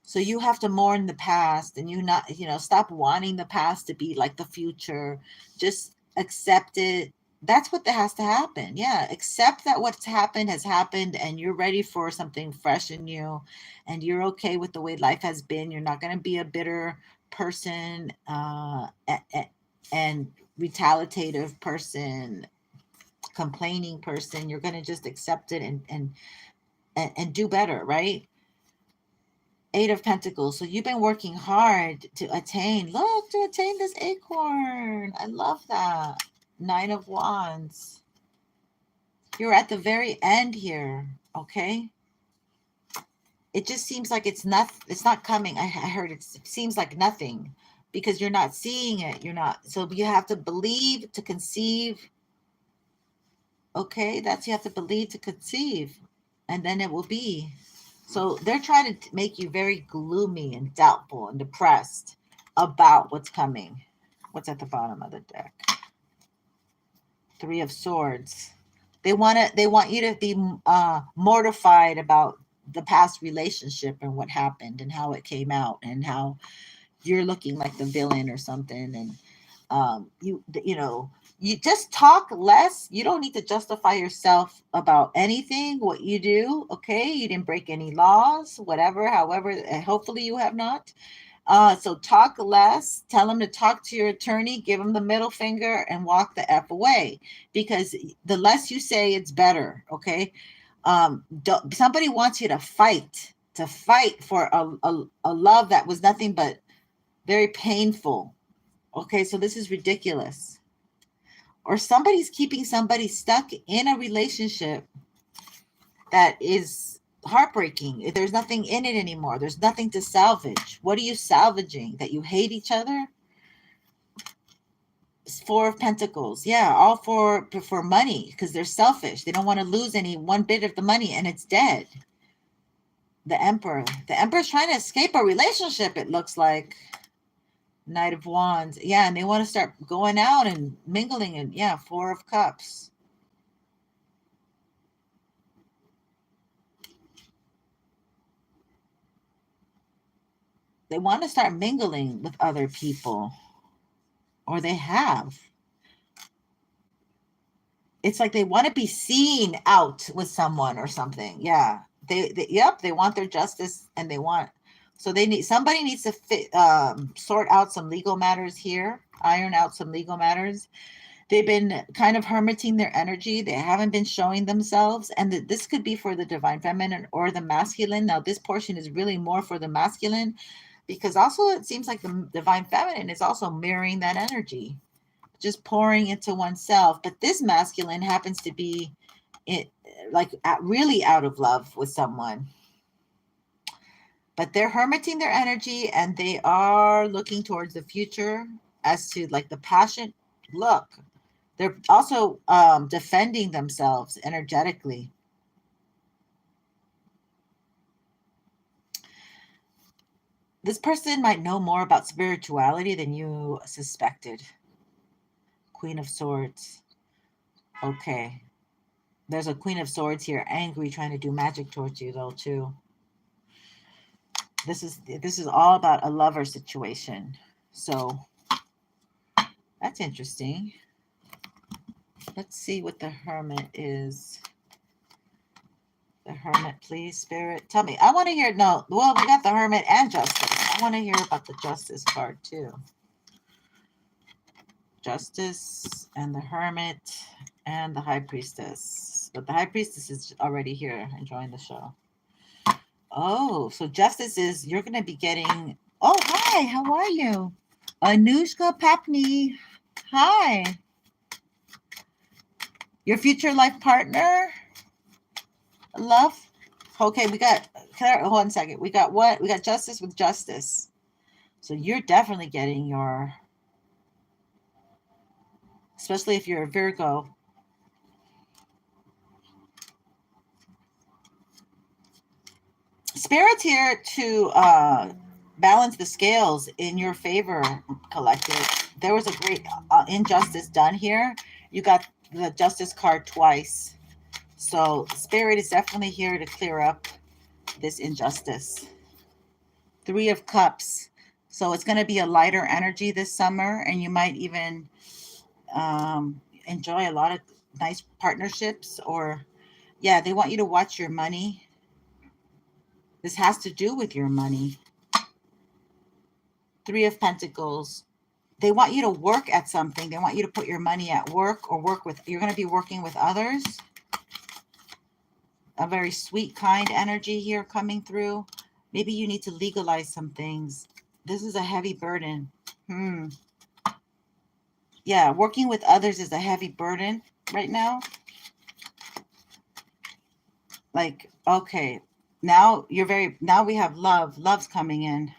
So you have to mourn the past and stop wanting the past to be like the future. Just accept it. That's what has to happen. Yeah. Accept that what's happened has happened and you're ready for something fresh and new and you're okay with the way life has been. You're not going to be a bitter person and retaliative person, complaining person. You're going to just accept it and do better, right? Eight of Pentacles. So you've been working hard to attain this acorn. I love that. Nine of Wands. You're at the very end here, okay? It just seems like it's not coming. I heard it seems like nothing because you're not seeing it. So you have to believe to conceive. Okay, you have to believe to conceive, and then it will be. So they're trying to make you very gloomy and doubtful and depressed about what's coming. What's at the bottom of the deck? Three of Swords. They want you to be mortified about the past relationship and what happened and how it came out and how you're looking like the villain or something. And you just talk less. You don't need to justify yourself about anything, what you do. Okay. You didn't break any laws, whatever, however, hopefully you have not. So talk less, tell them to talk to your attorney, give them the middle finger and walk the F away because the less you say, it's better. Okay. Somebody wants you to fight for a love that was nothing but very painful. Okay. So this is ridiculous. Or somebody's keeping somebody stuck in a relationship that is heartbreaking. There's nothing in it anymore. There's nothing to salvage. What are you salvaging? That you hate each other? Four of Pentacles. Yeah, all for money because they're selfish. They don't want to lose one bit of the money and it's dead. The Emperor. The Emperor's trying to escape a relationship, it looks like. Knight of Wands. Yeah, and they want to start going out and mingling. And yeah, Four of Cups. They want to start mingling with other people. Or they have. it's like they want to be seen out with someone or something. Yeah. Yep, they want their justice, and they want, so they need, somebody needs to sort out some legal matters here, iron out some legal matters. They've been kind of hermiting their energy. They haven't been showing themselves. And this could be for the divine feminine or the masculine. Now, this portion is really more for the masculine, because also it seems like the divine feminine is also mirroring that energy, just pouring into oneself. But this masculine happens to be really out of love with someone. But they're hermiting their energy, and they are looking towards the future as to like the passion. Look, they're also defending themselves energetically. This person might know more about spirituality than you suspected. Queen of Swords. Okay. There's a Queen of Swords here, angry, trying to do magic towards you though too. This is all about a lover situation. So that's interesting. Let's see what the Hermit is. The Hermit, please, Spirit. Tell me. I want to hear, no, well, we got the Hermit and Justice. I want to hear about the Justice card too. Justice and the Hermit and the High Priestess. But the High Priestess is already here enjoying the show. Oh, so Justice is, you're going to be getting, oh, hi, how are you? Anushka Papni. Hi. Your future life partner? Love? Okay, we got, hold on a second. We got what? We got Justice with Justice. So you're definitely getting your, especially if you're a Virgo. Spirit's here to balance the scales in your favor, collective. There was a great injustice done here. You got the Justice card twice. So Spirit is definitely here to clear up this injustice. 3 of Cups. So it's going to be a lighter energy this summer, and you might even enjoy a lot of nice partnerships. Or, yeah, they want you to watch your money. This has to do with your money. 3 of Pentacles. They want you to work at something. They want you to put your money at work, or work with, you're going to be working with others. A very sweet, kind energy here coming through. Maybe you need to legalize some things. This is a heavy burden. Yeah, working with others is a heavy burden right now. Like, okay, now now we have love. Love's coming in.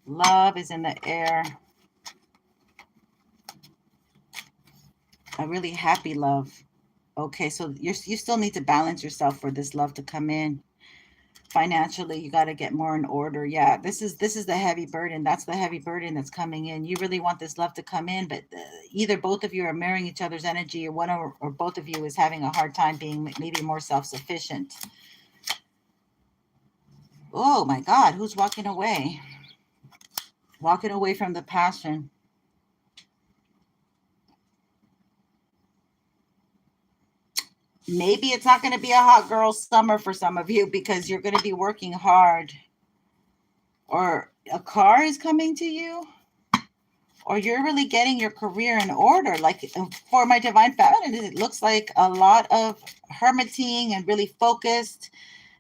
Love is in the air. A really happy love. Okay, so you still need to balance yourself for this love to come in. Financially, you got to get more in order. Yeah, this is the heavy burden. That's the heavy burden that's coming in. You really want this love to come in, but either both of you are marrying each other's energy, or one or both of you is having a hard time being maybe more self-sufficient. Oh my God, who's walking away? Walking away from the passion. Maybe it's not going to be a hot girl summer for some of you, because you're going to be working hard. Or a car is coming to you. Or you're really getting your career in order. Like for my divine feminine, it looks like a lot of hermiting and really focused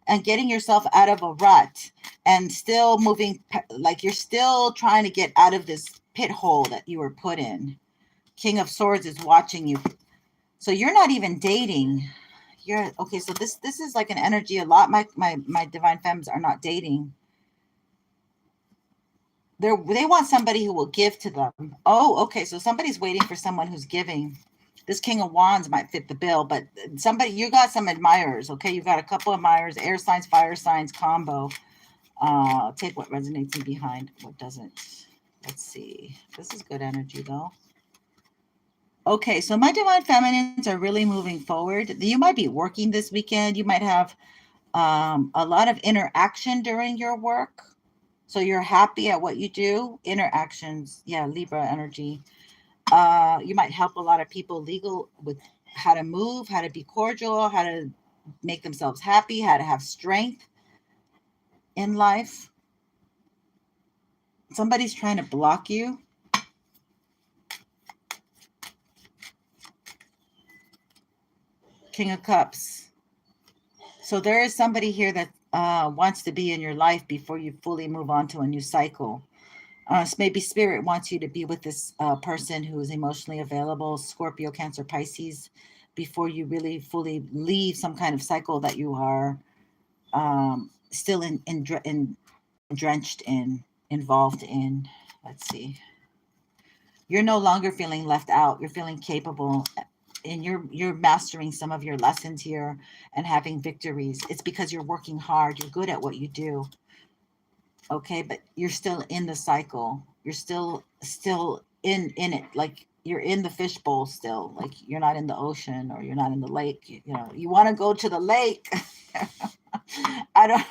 and getting yourself out of a rut and still moving, like you're still trying to get out of this pit hole that you were put in. King of Swords is watching you. So you're not even dating. You're okay. So this is like an energy. A lot my divine femmes are not dating. They want somebody who will give to them. Oh, okay. So somebody's waiting for someone who's giving. This King of Wands might fit the bill, but somebody, you got some admirers. Okay, you got a couple of admirers, air signs, fire signs combo. Take what resonates and behind what doesn't. Let's see. This is good energy though. Okay, so my divine feminines are really moving forward. You might be working this weekend. You might have a lot of interaction during your work. So you're happy at what you do. Interactions. Yeah, Libra energy. You might help a lot of people legal with how to move, how to be cordial, how to make themselves happy, how to have strength in life. Somebody's trying to block you. King of Cups. So there is somebody here that wants to be in your life before you fully move on to a new cycle. Maybe Spirit wants you to be with this person who is emotionally available, Scorpio, Cancer, Pisces, before you really fully leave some kind of cycle that you are still drenched in, involved in. Let's see. You're no longer feeling left out. You're feeling capable, and you're mastering some of your lessons here and having victories. It's because you're working hard. You're good at what you do. Okay, but you're still in the cycle. You're still in it. Like you're in the fishbowl still. Like you're not in the ocean or you're not in the lake. You know, you want to go to the lake. I don't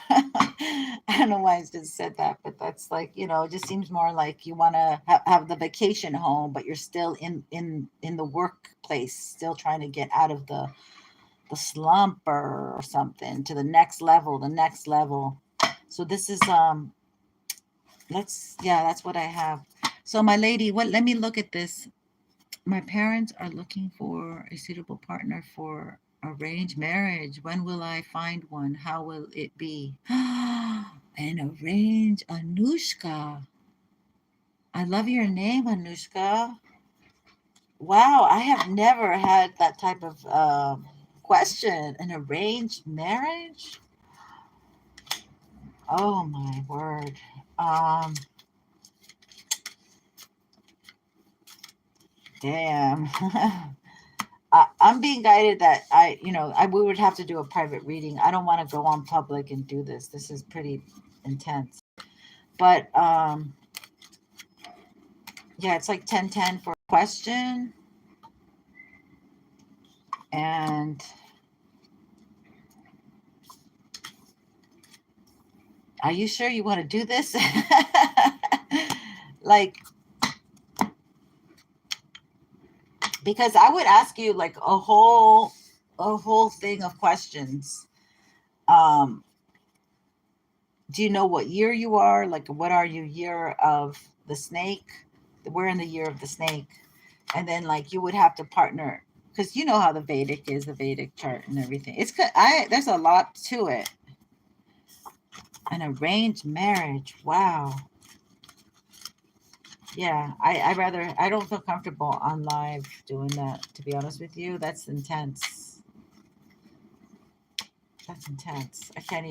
I don't know why I just said that, but that's like, you know, it just seems more like you want to have the vacation home, but you're still in the workplace, still trying to get out of the slump or something to the next level. So this is that's what I have. So my lady, let me look at this. My parents are looking for a suitable partner for arranged marriage. When will I find one? How will it be? An arranged Anushka. I love your name, Anushka. Wow, I have never had that type of question. An arranged marriage? Oh my word. Damn. I'm being guided that we would have to do a private reading. I don't want to go on public and do this. This is pretty intense. But yeah, it's like 10-10 for a question. And are you sure you want to do this? Like, because I would ask you like a whole thing of questions. Do you know what year you are? Like, what are you, year of the snake? We're in the year of the snake. And then like you would have to partner, because you know how the Vedic is, the Vedic chart and everything. There's a lot to it. An arranged marriage. Wow. Yeah, I don't feel comfortable on live doing that, to be honest with you. That's intense. That's intense. I can't,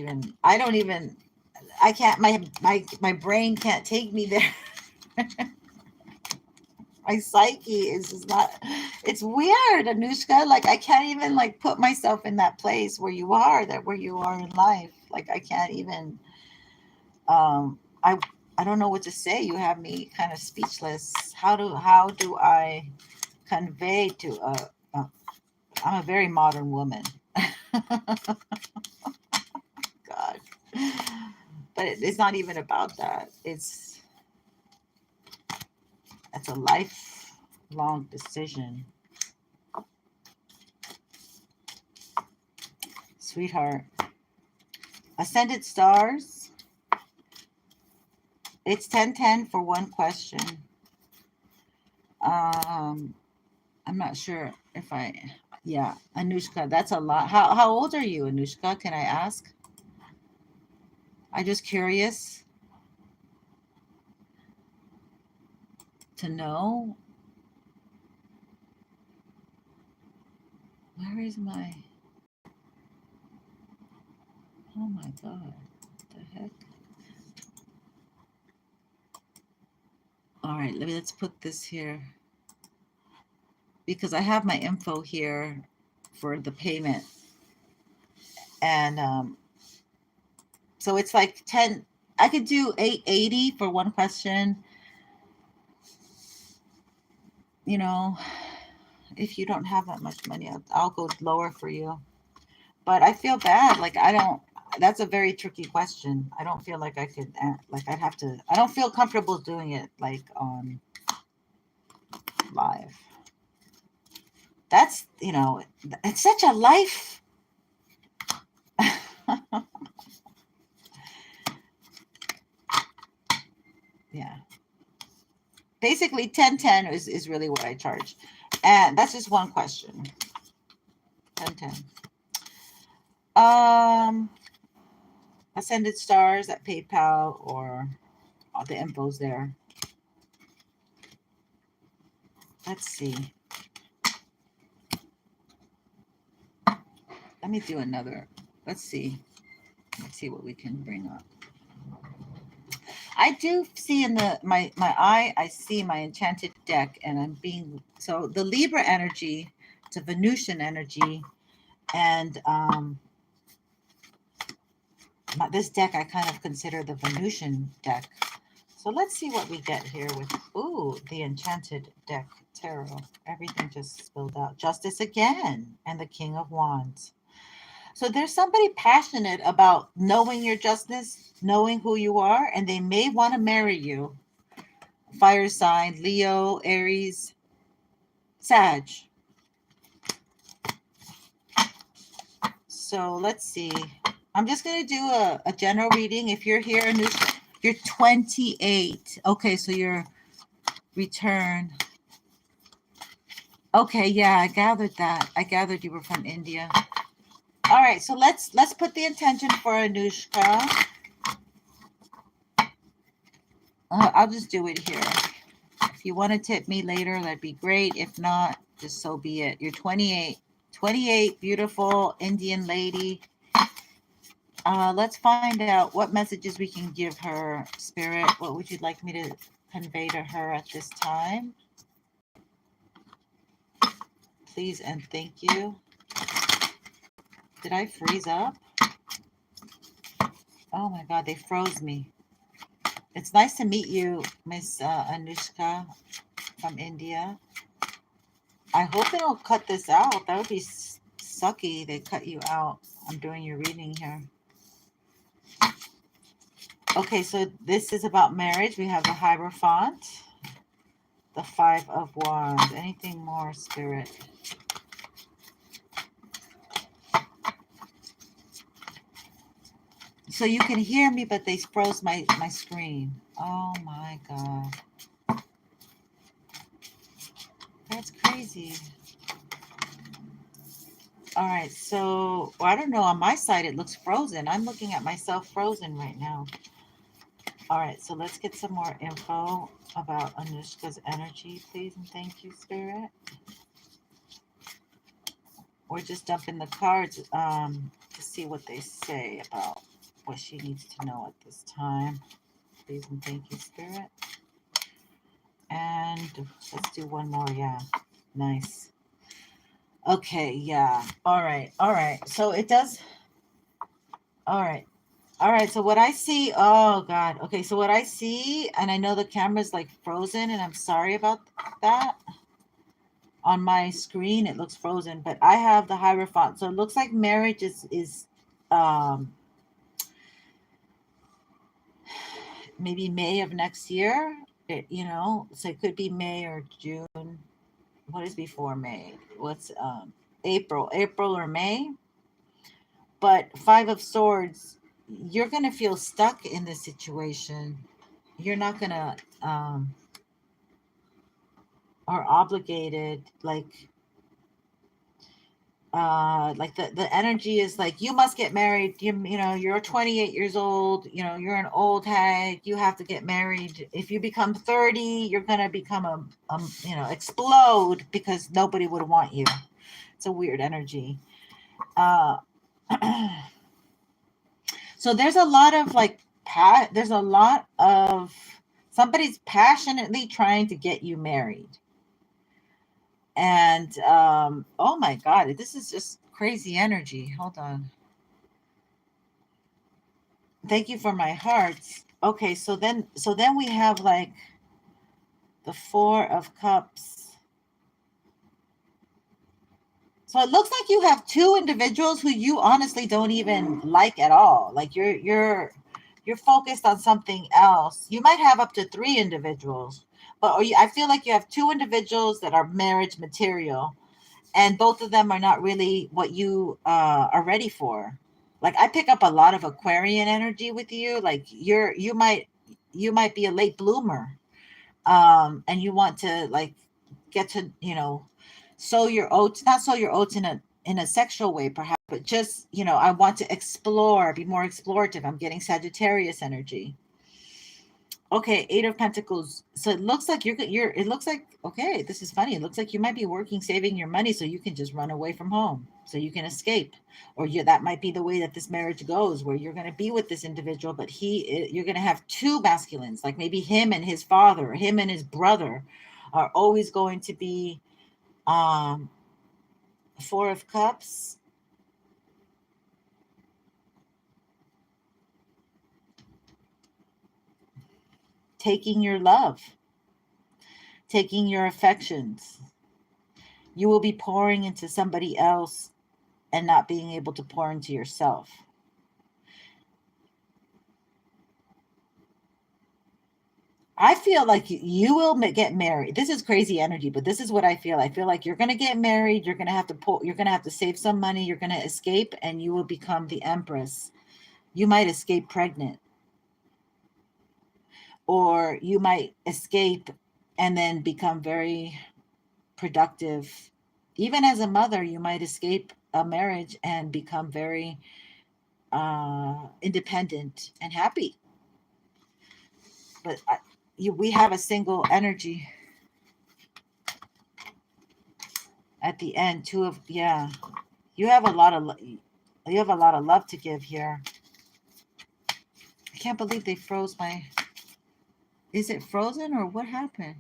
my brain can't take me there. My psyche is just not, it's weird, Anushka. Like I can't even like put myself in that place where you are, where you are in life. Like I can't even, I don't know what to say. You have me kind of speechless. How do I convey to I'm a very modern woman. God. But it's not even about that. It's a lifelong decision. Sweetheart. Ascended stars. It's 10-10 for one question. I'm not sure if yeah, Anushka, that's a lot. How old are you, Anushka? Can I ask? I'm just curious to know. Where is my... Oh my God. What the heck? All right, let's put this here. Because I have my info here for the payment. And so it's like 10. I could do 880 for one question. You know, if you don't have that much money, I'll go lower for you. But I feel bad. Like that's a very tricky question. I don't feel like I could, like I'd have to, I don't feel comfortable doing it like live. That's, you know, it's such a life. Yeah. Basically, 1010 is really what I charge. And that's just one question. 1010. Ascended Stars at PayPal, or all the info's there. Let's see. Let me do another. Let's see. Let's see what we can bring up. I do see in my eye, I see my enchanted deck, and I'm being, so the Libra energy, it's a Venusian energy, and this deck I kind of consider the Venusian deck. So let's see what we get here with, ooh, the enchanted deck tarot. Everything just spilled out. Justice again, and the King of Wands. So there's somebody passionate about knowing your justness, knowing who you are, and they may want to marry you. Fire sign, Leo, Aries, Sag. So let's see. I'm just going to do a general reading. If you're here, you're 28. Okay, so your return. Okay, yeah, I gathered that. I gathered you were from India. All right, so let's put the intention for Anushka. I'll just do it here. If you want to tip me later, that'd be great. If not, just so be it. You're 28. 28, beautiful Indian lady. Let's find out what messages we can give her, Spirit. What would you like me to convey to her at this time? Please and thank you. Did I freeze up? Oh my God, they froze me. It's nice to meet you, Miss Anushka from India. I hope they don't cut this out. That would be sucky. They cut you out. I'm doing your reading here. Okay, so this is about marriage. We have the Hierophant, the Five of Wands. Anything more, Spirit? So you can hear me, but they froze my screen. Oh my God. That's crazy. All right, so well, I don't know. On my side, it looks frozen. I'm looking at myself frozen right now. All right, so let's get some more info about Anushka's energy, please, and thank you, Spirit. We're just dumping the cards to see what they say about what she needs to know at this time. Please and thank you, Spirit. And let's do one more. Yeah, nice. Okay, yeah. All right, all right. So it does. All right. All right, so what I see, oh God. Okay, so what I see, and I know the camera's like frozen, and I'm sorry about that. On my screen, it looks frozen, but I have the Hierophant. So it looks like marriage is maybe May of next year. You know, so it could be May or June. What is before May? What's April or May? But Five of Swords, you're going to feel stuck in this situation. You're not going to are obligated, like the energy is like, you must get married. You know, you're 28 years old, you know, you're an old hag, you have to get married. If you become 30, you're going to become you know, explode because nobody would want you. It's a weird energy. So there's a lot of like, there's a lot of somebody's passionately trying to get you married. And oh my God, this is just crazy energy. Hold on. Thank you for my hearts. Okay, so then we have like the Four of Cups. So it looks like you have two individuals who you honestly don't even like at all. Like you're focused on something else. You might have up to three individuals, I feel like you have two individuals that are marriage material, and both of them are not really what you are ready for. Like I pick up a lot of Aquarian energy with you. Like you might be a late bloomer, and you want to like get to sow your oats, not sow your oats in a sexual way perhaps, but just I want to explore, be more explorative. I'm getting Sagittarius energy. Okay, Eight of Pentacles. So it looks like it looks like, okay, this is funny. It looks like you might be working, saving your money so you can just run away from home, so you can escape. Or that might be the way that this marriage goes, where you're going to be with this individual, but you're going to have two masculines, like maybe him and his father, or him and his brother are always going to be Four of Cups. Taking your love, taking your affections. You will be pouring into somebody else and not being able to pour into yourself. I feel like you will get married. This is crazy energy, but this is what I feel. I feel like you're going to get married. You're going to have to you're going to have to save some money. You're going to escape, and you will become the Empress. You might escape pregnant, or you might escape and then become very productive. Even as a mother, you might escape a marriage and become very independent and happy. But we have a single energy at the end. You have a lot of love to give here. I can't believe they froze my. Is it frozen or what happened?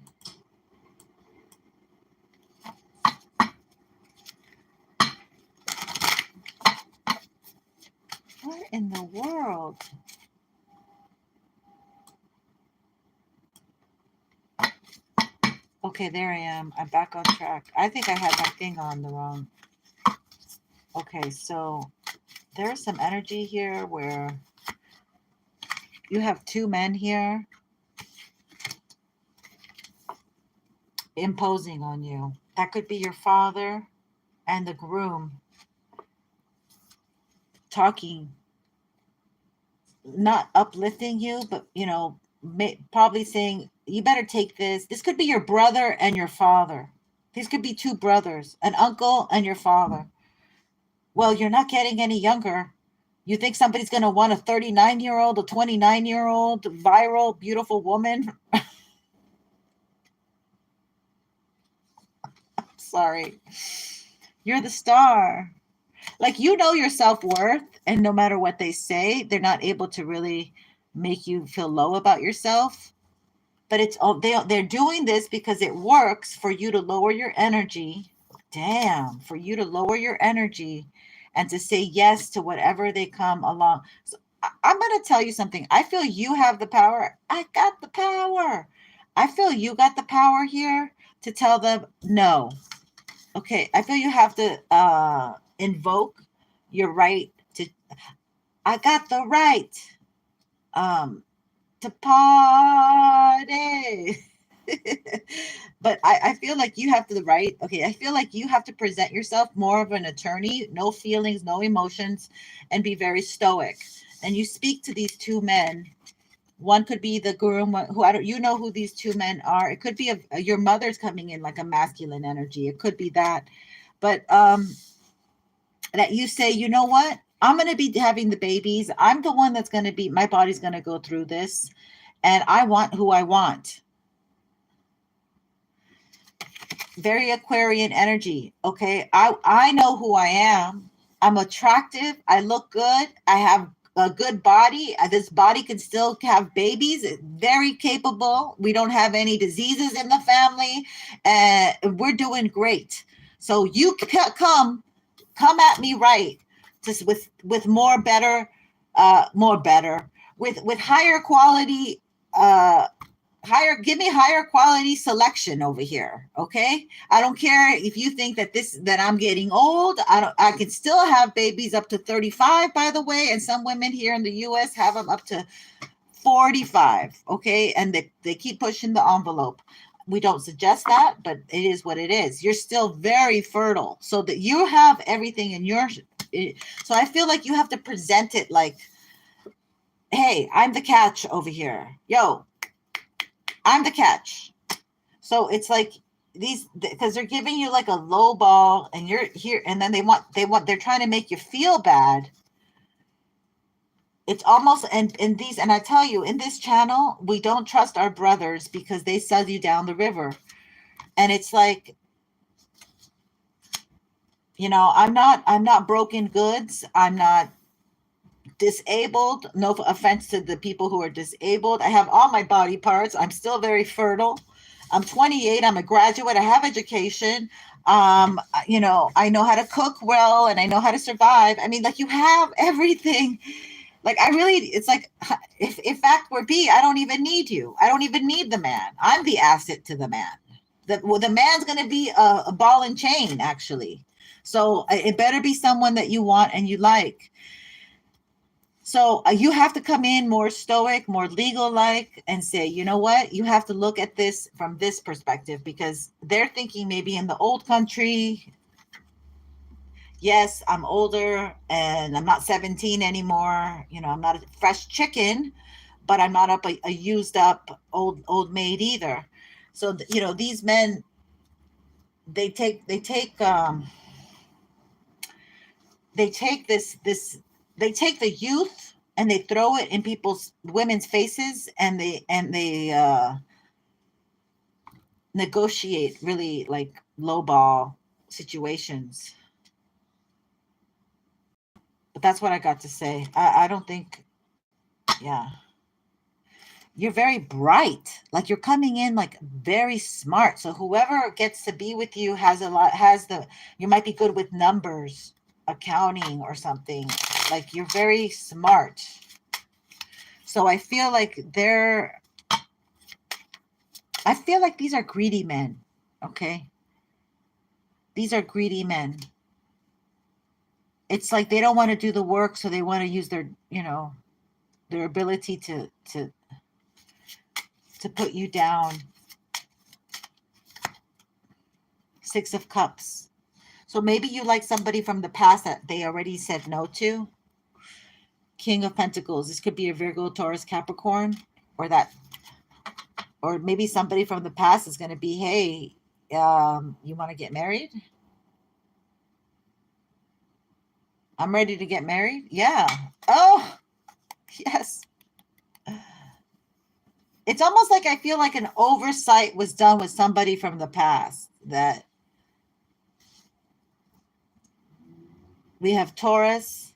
What in the world? Okay, there I am. I'm back on track. I think I had my thing on the wrong. Okay, so there's some energy here where you have two men here imposing on you. That could be your father and the groom talking, not uplifting you, but probably saying, you better take this. This could be your brother and your father. These could be two brothers, an uncle and your father. Well, you're not getting any younger. You think somebody's going to want a 39-year-old, a 29-year-old, viral, beautiful woman? Sorry. You're the star. Like, your self-worth, and no matter what they say, they're not able to really make you feel low about yourself. But it's they're doing this because it works for you to lower your energy. Damn, for you to lower your energy and to say yes to whatever they come along. So I'm going to tell you something. I feel you have the power. I got the power. I feel you got the power here to tell them no. Okay, I feel you have to invoke your right to. I got the right to party. But I feel like you have the right. Okay, I feel like you have to present yourself more of an attorney, no feelings, no emotions, and be very stoic. And you speak to these two men. One could be the groom, who I don't. You know who these two men are. It could be your mother's coming in like a masculine energy. It could be that, but that you say, you know what? I'm going to be having the babies. I'm the one that's going to be. My body's going to go through this, and I want who I want. Very Aquarian energy. Okay. I know who I am. I'm attractive. I look good. I have a good body. This body can still have babies. Very capable. We don't have any diseases in the family. We're doing great. So you come at me right. Just with more better, with higher quality, give me higher quality selection over here. Okay. I don't care if you think that I'm getting old. I can still have babies up to 35, by the way. And some women here in the US have them up to 45. Okay. And they keep pushing the envelope. We don't suggest that, but it is what it is. You're still very fertile, so that you have everything in your. So I feel like you have to present it like, hey, I'm the catch over here. Yo, I'm the catch. So it's like these, because they're giving you like a low ball and you're here, and then they're trying to make you feel bad. It's almost, and I tell you, in this channel, we don't trust our brothers because they sell you down the river. And it's like, you know, I'm not broken goods. I'm not disabled. No offense to the people who are disabled. I have all my body parts. I'm still very fertile. I'm 28. I'm a graduate. I have education. You know, I know how to cook well and I know how to survive. I mean, like, you have everything. Like, I really, it's like, if fact were be, I don't even need you. I don't even need the man. I'm the asset to the man. The man's going to be a ball and chain, actually. So it better be someone that you want and you like. So you have to come in more stoic, more legal-like, and say, you know what? You have to look at this from this perspective, because they're thinking maybe in the old country, yes, I'm older and I'm not 17 anymore. You know, I'm not a fresh chicken, but I'm not a used up old maid either. So, you know, these men, they take this, they take the youth and they throw it in women's faces, and they negotiate really like lowball situations. But that's what I got to say. I don't think, yeah. You're very bright. Like, you're coming in like very smart. So whoever gets to be with you you might be good with numbers, accounting or something. Like, you're very smart. So I feel like these are greedy men. Okay. These are greedy men. It's like they don't want to do the work, so they want to use their, you know, their ability to put you down. Six of Cups. So maybe you like somebody from the past that they already said no to. King of Pentacles. This could be a Virgo, Taurus, Capricorn, or maybe somebody from the past is going to be, hey, you want to get married? I'm ready to get married. Yeah. Oh, yes. It's almost like I feel like an oversight was done with somebody from the past. That we have Taurus.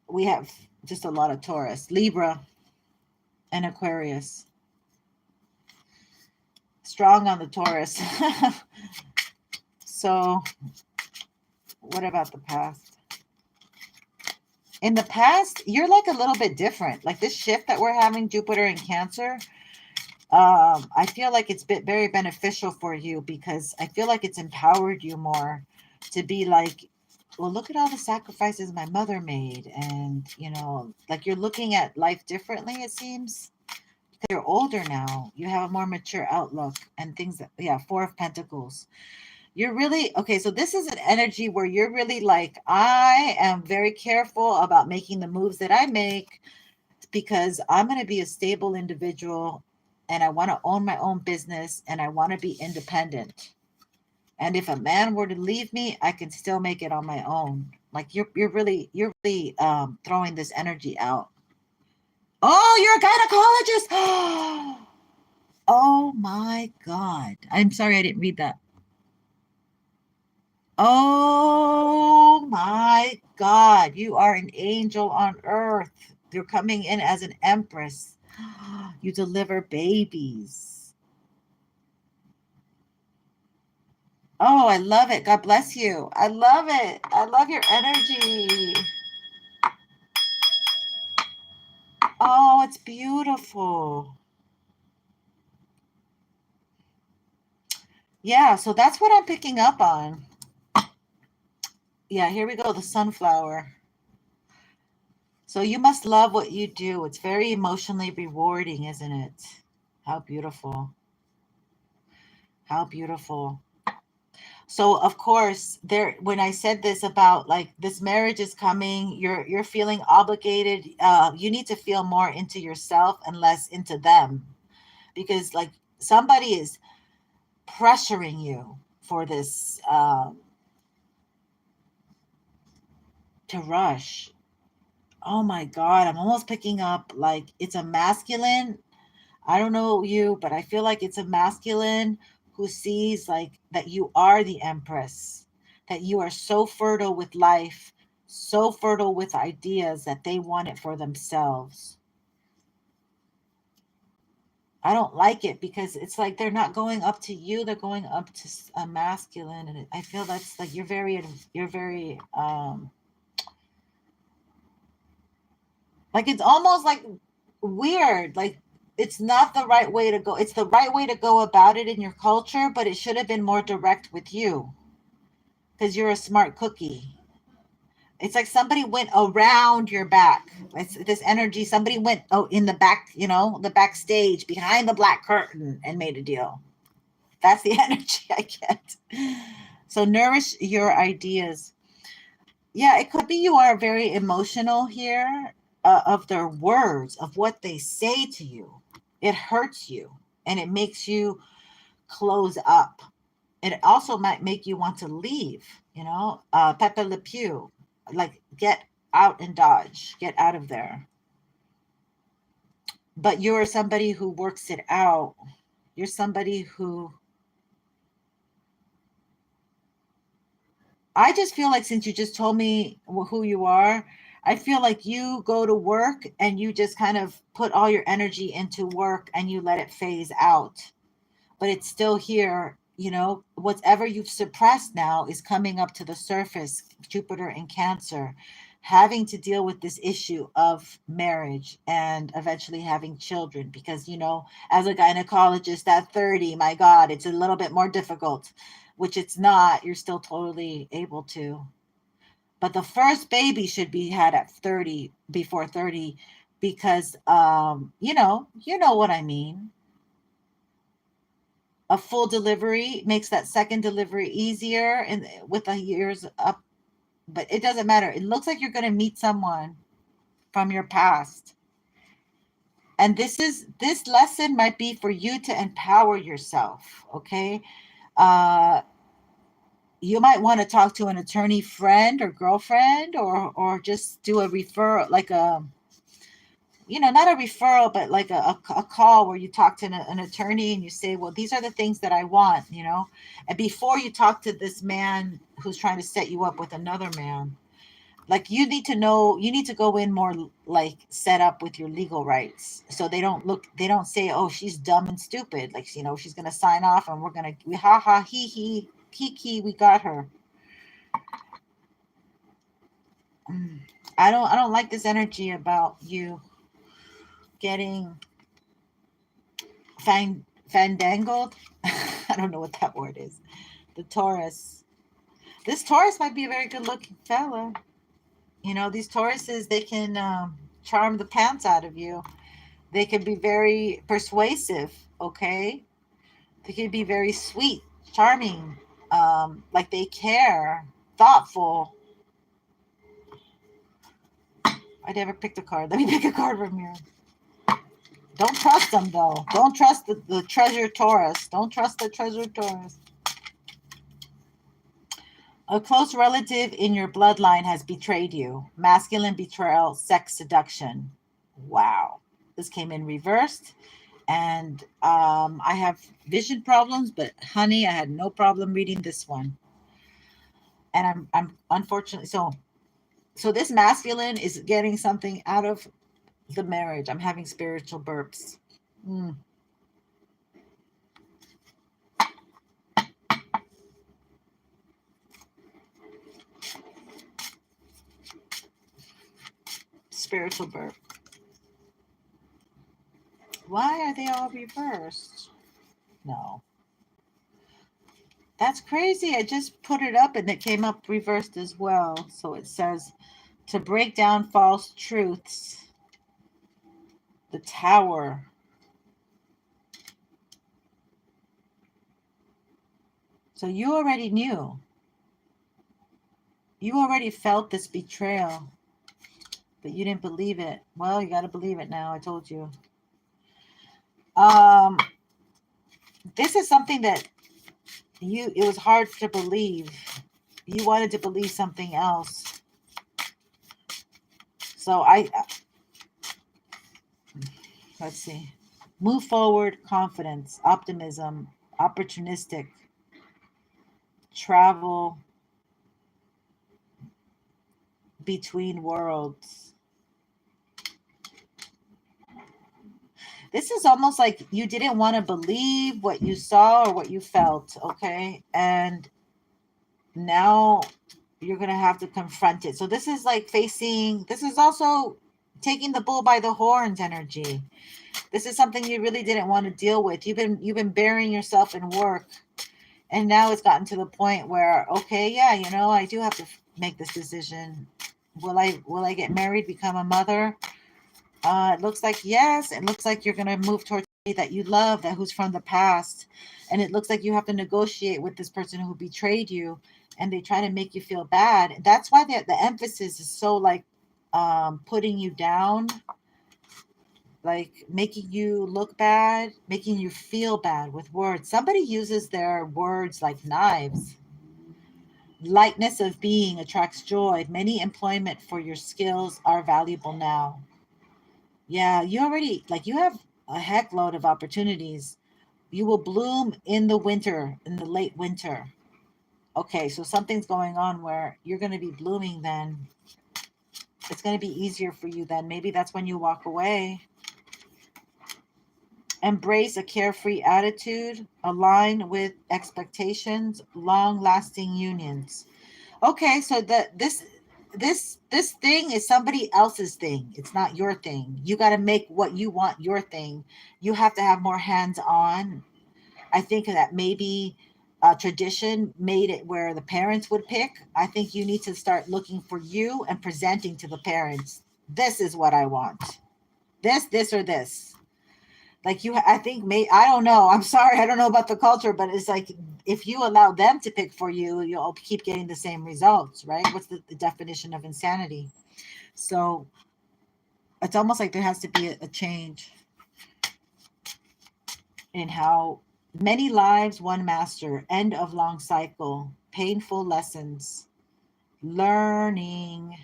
We have just a lot of Taurus, Libra, and Aquarius. Strong on the Taurus. So what about the past? In the past, you're like a little bit different. Like this shift that we're having, Jupiter in Cancer, I feel like it's been very beneficial for you, because I feel like it's empowered you more to be like, well, look at all the sacrifices my mother made. And, you know, like you're looking at life differently, it seems. Because you're older now. You have a more mature outlook and things that, yeah, Four of Pentacles. You're really, okay, so this is an energy where you're really like, I am very careful about making the moves that I make, because I'm going to be a stable individual and I want to own my own business and I want to be independent. And if a man were to leave me, I can still make it on my own. Like you're really throwing this energy out. Oh, you're a gynecologist. Oh my God. I'm sorry I didn't read that. Oh my God, you are an angel on earth. You're coming in as an empress. You deliver babies. Oh, I love it. God bless you. I love it. I love your energy. Oh, it's beautiful. Yeah, so that's what I'm picking up on. Yeah, here we go, the sunflower. So you must love what you do. It's very emotionally rewarding, isn't it? How beautiful. How beautiful. So of course, there when I said this about like this marriage is coming, you're feeling obligated. You need to feel more into yourself and less into them, because like somebody is pressuring you for this to rush. Oh my God, I'm almost picking up like it's a masculine. I don't know you, but I feel like it's a masculine who sees like that you are the empress, that you are so fertile with life, so fertile with ideas that they want it for themselves. I don't like it because it's like they're not going up to you, they're going up to a masculine, and I feel that's like you're very like it's almost like weird. Like it's not the right way to go. It's the right way to go about it in your culture, but it should have been more direct with you because you're a smart cookie. It's like somebody went around your back. It's this energy. Somebody went in the back, the backstage behind the black curtain and made a deal. That's the energy I get. So nourish your ideas. Yeah, it could be you are very emotional here of their words, of what they say to you. It hurts you and it makes you close up. It also might make you want to leave, Pepe Le Pew, like get out and dodge, get out of there. But you're somebody who works it out. You're somebody who I just feel like since you just told me who you are, I feel like you go to work and you just kind of put all your energy into work and you let it phase out. But it's still here, whatever you've suppressed now is coming up to the surface, Jupiter in Cancer, having to deal with this issue of marriage and eventually having children. Because, as a gynecologist at 30, my God, it's a little bit more difficult, which it's not. You're still totally able to. But the first baby should be had at 30, before 30, because, you know what I mean. A full delivery makes that second delivery easier and with the years up, but it doesn't matter. It looks like you're going to meet someone from your past, and this lesson might be for you to empower yourself. Okay. uh you might want to talk to an attorney friend or girlfriend, or just do a referral, like a, not a referral, but like a call where you talk to an attorney and you say, well, these are the things that I want, and before you talk to this man who's trying to set you up with another man, like you need to know, you need to go in more like set up with your legal rights. So they don't say, oh, she's dumb and stupid. Like, she's going to sign off and we're going to, ha ha, he, kiki, we got her. I don't like this energy about you getting fandangled. I don't know what that word is. The Taurus. This Taurus might be a very good looking fella. These Tauruses, they can charm the pants out of you. They can be very persuasive, okay? They can be very sweet, charming, like they care, thoughtful. I never picked a card. Let me pick a card from here. Don't trust them, though. Don't trust the treasure Taurus. Don't trust the treasure Taurus. A close relative in your bloodline has betrayed you. Masculine betrayal, sex seduction. Wow. This came in reversed. And I have vision problems, but honey, I had no problem reading this one. And I'm unfortunately, so this masculine is getting something out of the marriage. I'm having spiritual burps. Spiritual burp. Why are they all reversed? No. That's crazy. I just put it up and it came up reversed as well. So it says to break down false truths. The Tower. So you already knew. You already felt this betrayal, but you didn't believe it. Well, you got to believe it now. I told you. This is something that it was hard to believe. You wanted to believe something else. So let's see. Move forward, confidence, optimism, opportunistic, travel between worlds. This is almost like you didn't want to believe what you saw or what you felt, okay? And now you're going to have to confront it. So this is like this is also taking the bull by the horns energy. This is something you really didn't want to deal with. You've been burying yourself in work. And now it's gotten to the point where, okay, yeah, I do have to make this decision. Will I get married, become a mother? It looks like yes. It looks like you're going to move towards somebody that you love, who's from the past. And it looks like you have to negotiate with this person who betrayed you, and they try to make you feel bad. That's why the emphasis is so like putting you down, like making you look bad, making you feel bad with words. Somebody uses their words like knives. Lightness of being attracts joy. Many employment for your skills are valuable now. Yeah, you already, like, you have a heck load of opportunities. You will bloom in the winter, in the late winter. Okay, so something's going on where you're going to be blooming then. It's going to be easier for you then. Maybe that's when you walk away. Embrace a carefree attitude. Align with expectations. Long-lasting unions. Okay, so this thing is somebody else's thing. It's not your thing. You got to make what you want your thing. You have to have more hands-on. I think that maybe tradition made it where the parents would pick. I think you need to start looking for you and presenting to the parents. This is what I want. This, or this. Like I think I don't know. I'm sorry. I don't know about the culture, but it's like, if you allow them to pick for you, you'll keep getting the same results, right? What's the definition of insanity? So it's almost like there has to be a change in how many lives, one master, end of long cycle, painful lessons, learning.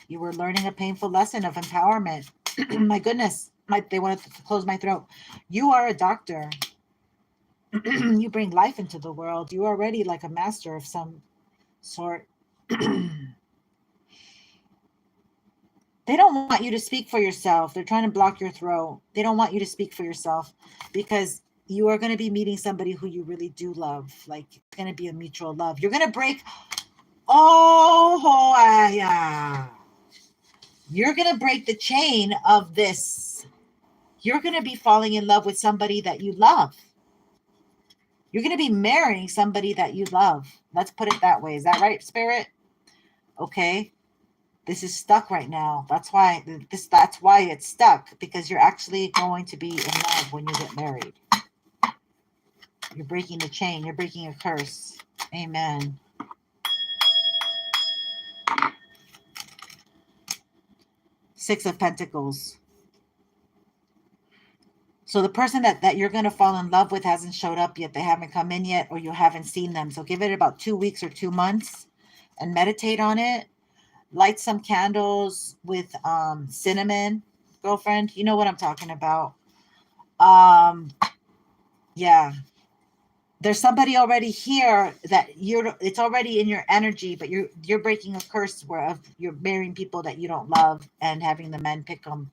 You were learning a painful lesson of empowerment. My goodness. They want to close my throat. You are a doctor. You bring life into the world. You're already like a master of some sort. They don't want you to speak for yourself. They're trying to block your throat. They don't want you to speak for yourself, because you are going to be meeting somebody who you really do love. Like, it's going to be a mutual love. You're going to break. Oh, yeah. You're going to break the chain of this. You're going to be falling in love with somebody that you love. You're going to be marrying somebody that you love. Let's put it that way. Is that right, Spirit? Okay. This is stuck right now. That's why it's stuck, because you're actually going to be in love when you get married. You're breaking the chain. You're breaking a curse. Amen. Six of Pentacles. So the person that you're going to fall in love with hasn't showed up yet. They haven't come in yet, or you haven't seen them. So give it about 2 weeks or 2 months and meditate on it. Light some candles with cinnamon, girlfriend. You know what I'm talking about. Yeah. There's somebody already here that it's already in your energy, but you're breaking a curse where you're marrying people that you don't love and having the men pick them.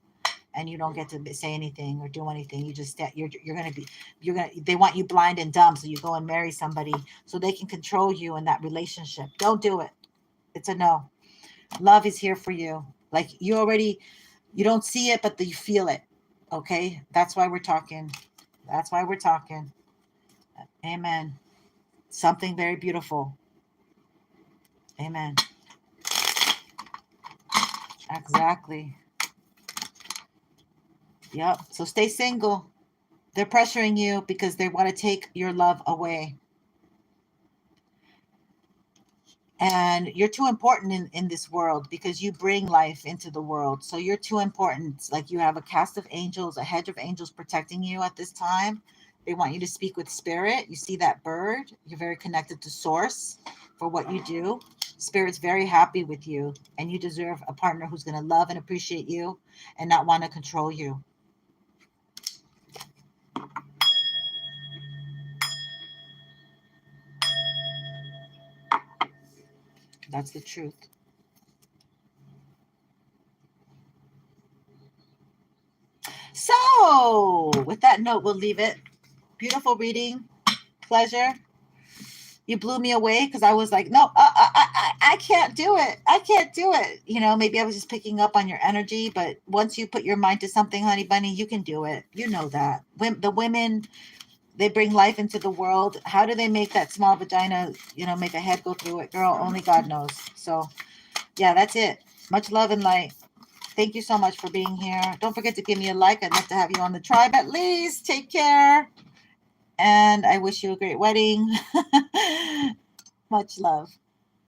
And you don't get to say anything or do anything. You just they want you blind and dumb. So you go and marry somebody so they can control you in that relationship. Don't do it. It's a no. Love is here for you. Like, you don't see it, but you feel it. Okay. That's why we're talking. Amen. Something very beautiful. Amen. Exactly. Yep. So stay single. They're pressuring you because they want to take your love away. And you're too important in this world because you bring life into the world. So you're too important. Like you have a cast of angels, a hedge of angels protecting you at this time. They want you to speak with spirit. You see that bird? You're very connected to source for what you do. Spirit's very happy with you, and you deserve a partner who's going to love and appreciate you and not want to control you. That's the truth. So, with that note, we'll leave it. Beautiful reading. Pleasure. You blew me away because I was like, no, I can't do it. I can't do it. You know, maybe I was just picking up on your energy, but once you put your mind to something, honey bunny, you can do it. You know that. The women, they bring life into the world. How do they make that small vagina, you know, make a head go through it? Girl, only God knows. So, yeah, that's it. Much love and light. Thank you so much for being here. Don't forget to give me a like. I'd love to have you on the tribe at least. Take care. And I wish you a great wedding. Much love.